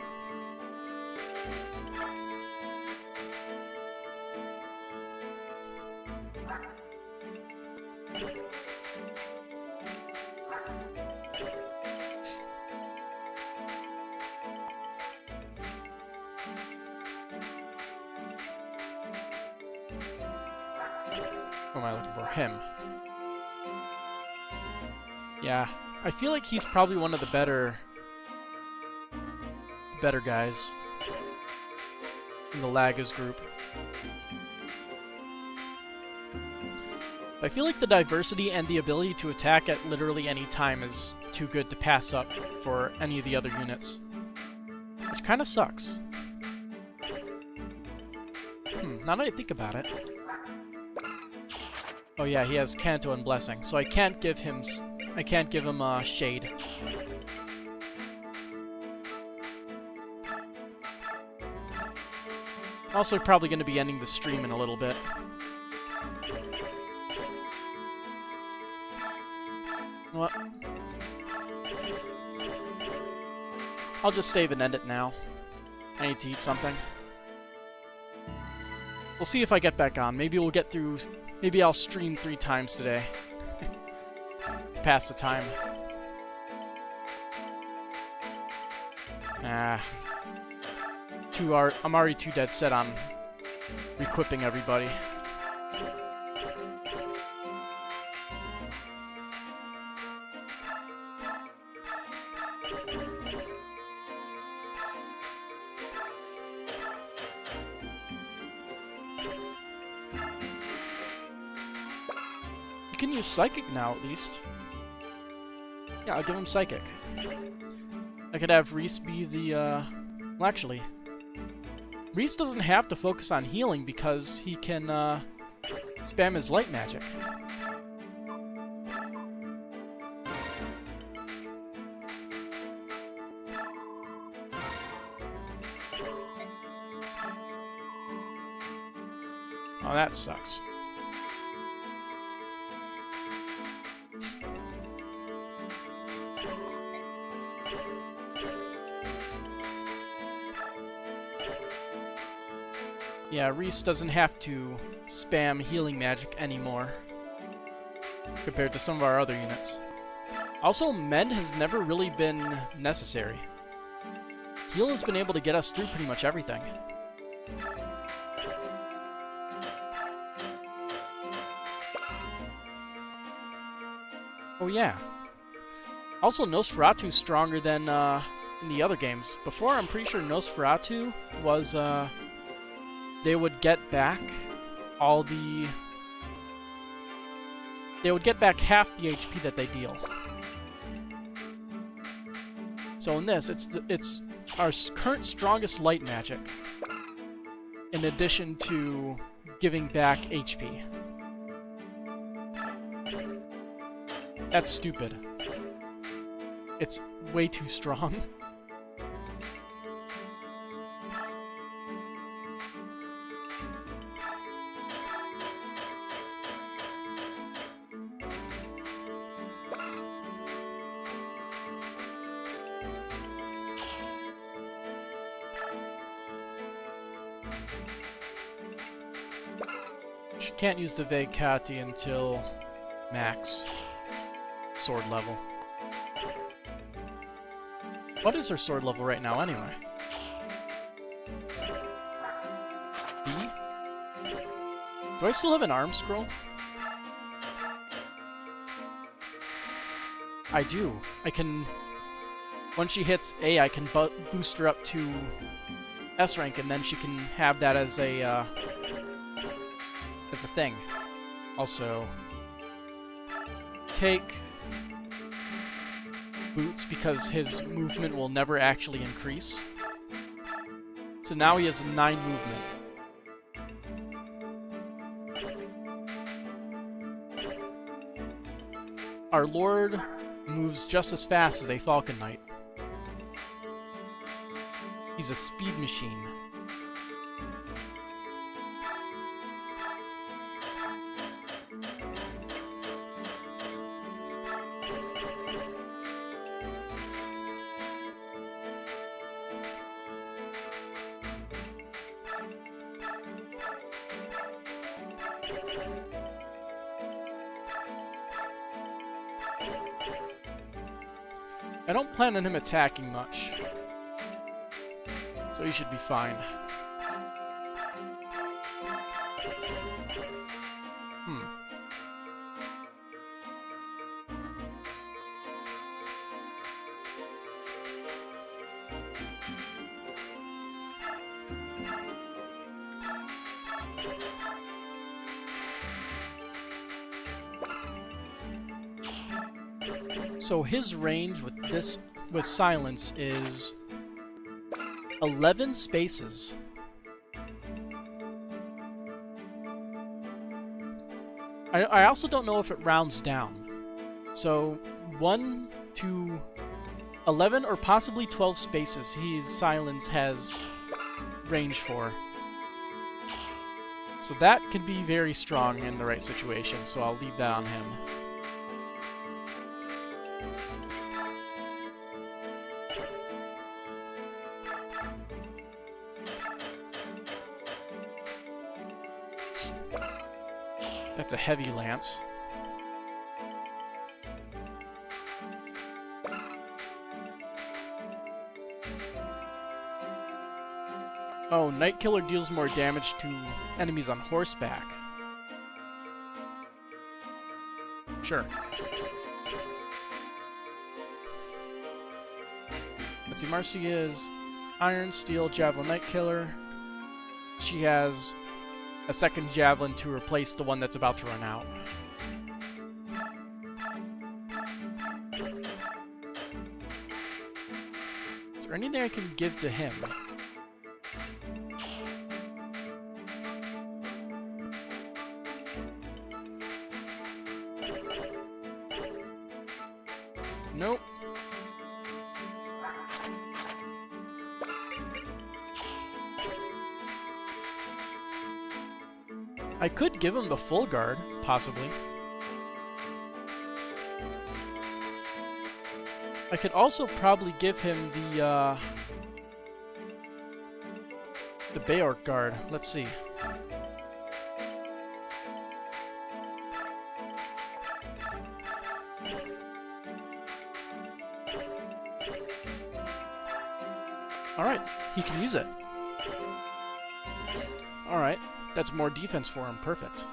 Or am I looking for him? Yeah, I feel like he's probably one of the better guys in the Lagas group. I feel like the diversity and the ability to attack at literally any time is too good to pass up for any of the other units. Which kind of sucks. Now that I think about it. Oh yeah, he has Canto and Blessing, so I can't give him Shade. Also, probably going to be ending the stream in a little bit. You know what? I'll just save and end it now. I need to eat something. We'll see if I get back on. Maybe we'll get through... Maybe I'll stream 3 times today. To pass the time. I'm already too dead set on equipping everybody. You can use Psychic now, at least. Yeah, I'll give him Psychic. I could have Reese be the, Well, actually... Reese doesn't have to focus on healing because he can, spam his light magic. Oh, that sucks. Yeah, Reese doesn't have to spam healing magic anymore compared to some of our other units. Also, Mend has never really been necessary. Heal has been able to get us through pretty much everything. Oh yeah. Also, Nosferatu's stronger than in the other games. Before, I'm pretty sure Nosferatu was... They would get back all the... They would get back half the HP that they deal. So in this, it's our current strongest light magic, in addition to giving back HP. That's stupid. It's way too strong. She can't use the Vague Kati until max sword level. What is her sword level right now, anyway? B? Do I still have an arm scroll? I do. I can... When she hits A, I can boost her up to S rank, and then she can have that as a thing. Also, take Boots because his movement will never actually increase. So now he has 9 movement. Our Lord moves just as fast as a Falcon Knight. He's a speed machine. I don't plan on him attacking much, so he should be fine. So his range with silence is 11 spaces. I also don't know if it rounds down. So 1 to 11 or possibly 12 spaces his silence has range for. So that can be very strong in the right situation, so I'll leave that on him. That's a heavy lance. Oh, Night Killer deals more damage to enemies on horseback. Sure. Let's see, Marcy is Iron, Steel, Javelin, Night Killer. She has a second Javelin to replace the one that's about to run out. Is there anything I can give to him? Nope. I could give him the full guard, possibly. I could also probably give him the Bayork guard. Let's see. Alright, he can use it. Alright, that's more defense for him. Perfect.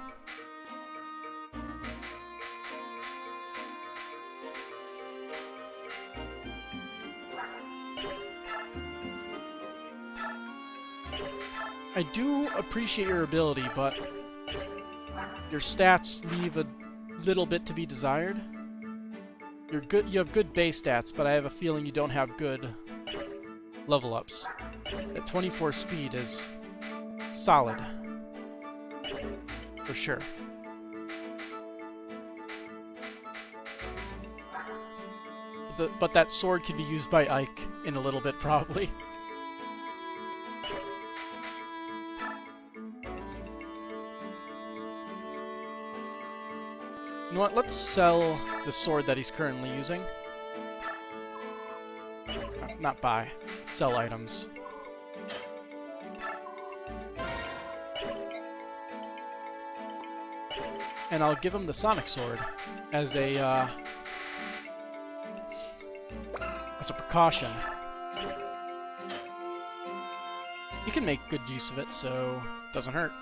I do appreciate your ability, but your stats leave a little bit to be desired. You're good. You have good base stats, but I have a feeling you don't have good level ups. That 24 speed is solid, for sure. But that sword could be used by Ike in a little bit, probably. You know what? Let's sell the sword that he's currently using. Not buy. Sell items. And I'll give him the Sonic Sword as a precaution. You can make good use of it, so it doesn't hurt.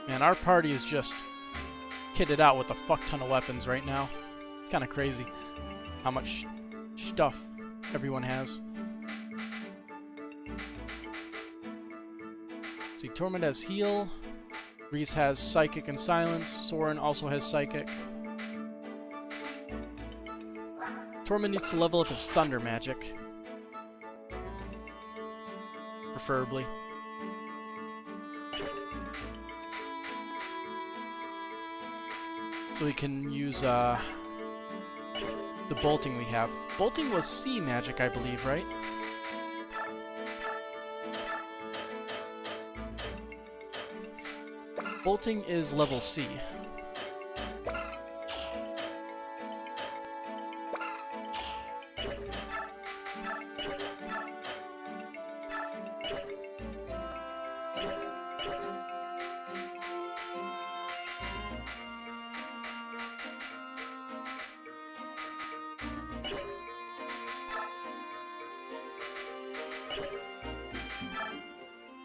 Man, our party is just kitted out with a fuck ton of weapons right now. It's kind of crazy how much stuff everyone has. Let's see, Torment has heal. Reese has psychic and silence. Soren also has psychic. Torment needs to level up his thunder magic. Preferably. So we can use the bolting we have. Bolting was C magic, I believe, right? Bolting is level C.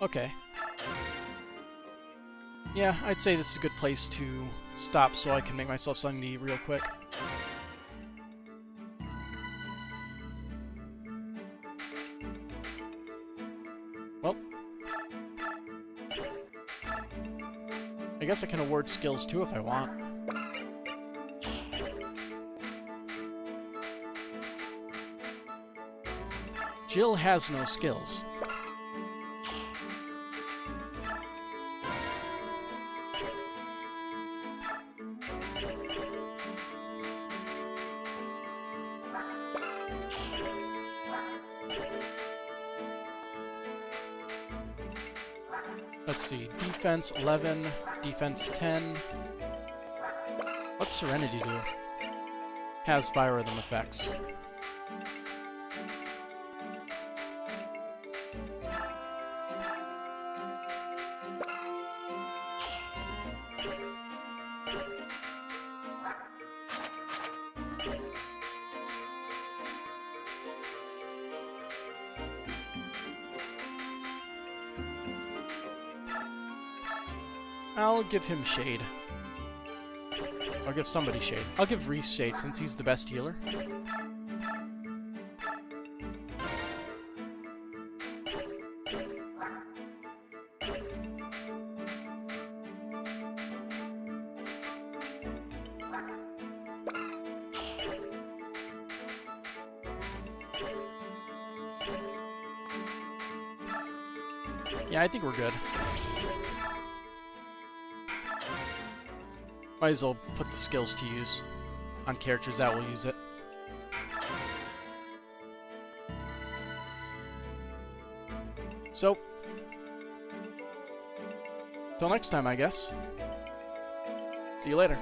Okay. Yeah, I'd say this is a good place to stop so I can make myself something to eat real quick. Well. I guess I can award skills too if I want. Jill has no skills. Let's see, defense 11, defense 10. What's Serenity do? Has biorhythm effects. I'll give him Shade. I'll give somebody Shade. I'll give Reese Shade since he's the best healer. Yeah, I think we're good. Might as well put the skills to use on characters that will use it. So, till next time, I guess. See you later.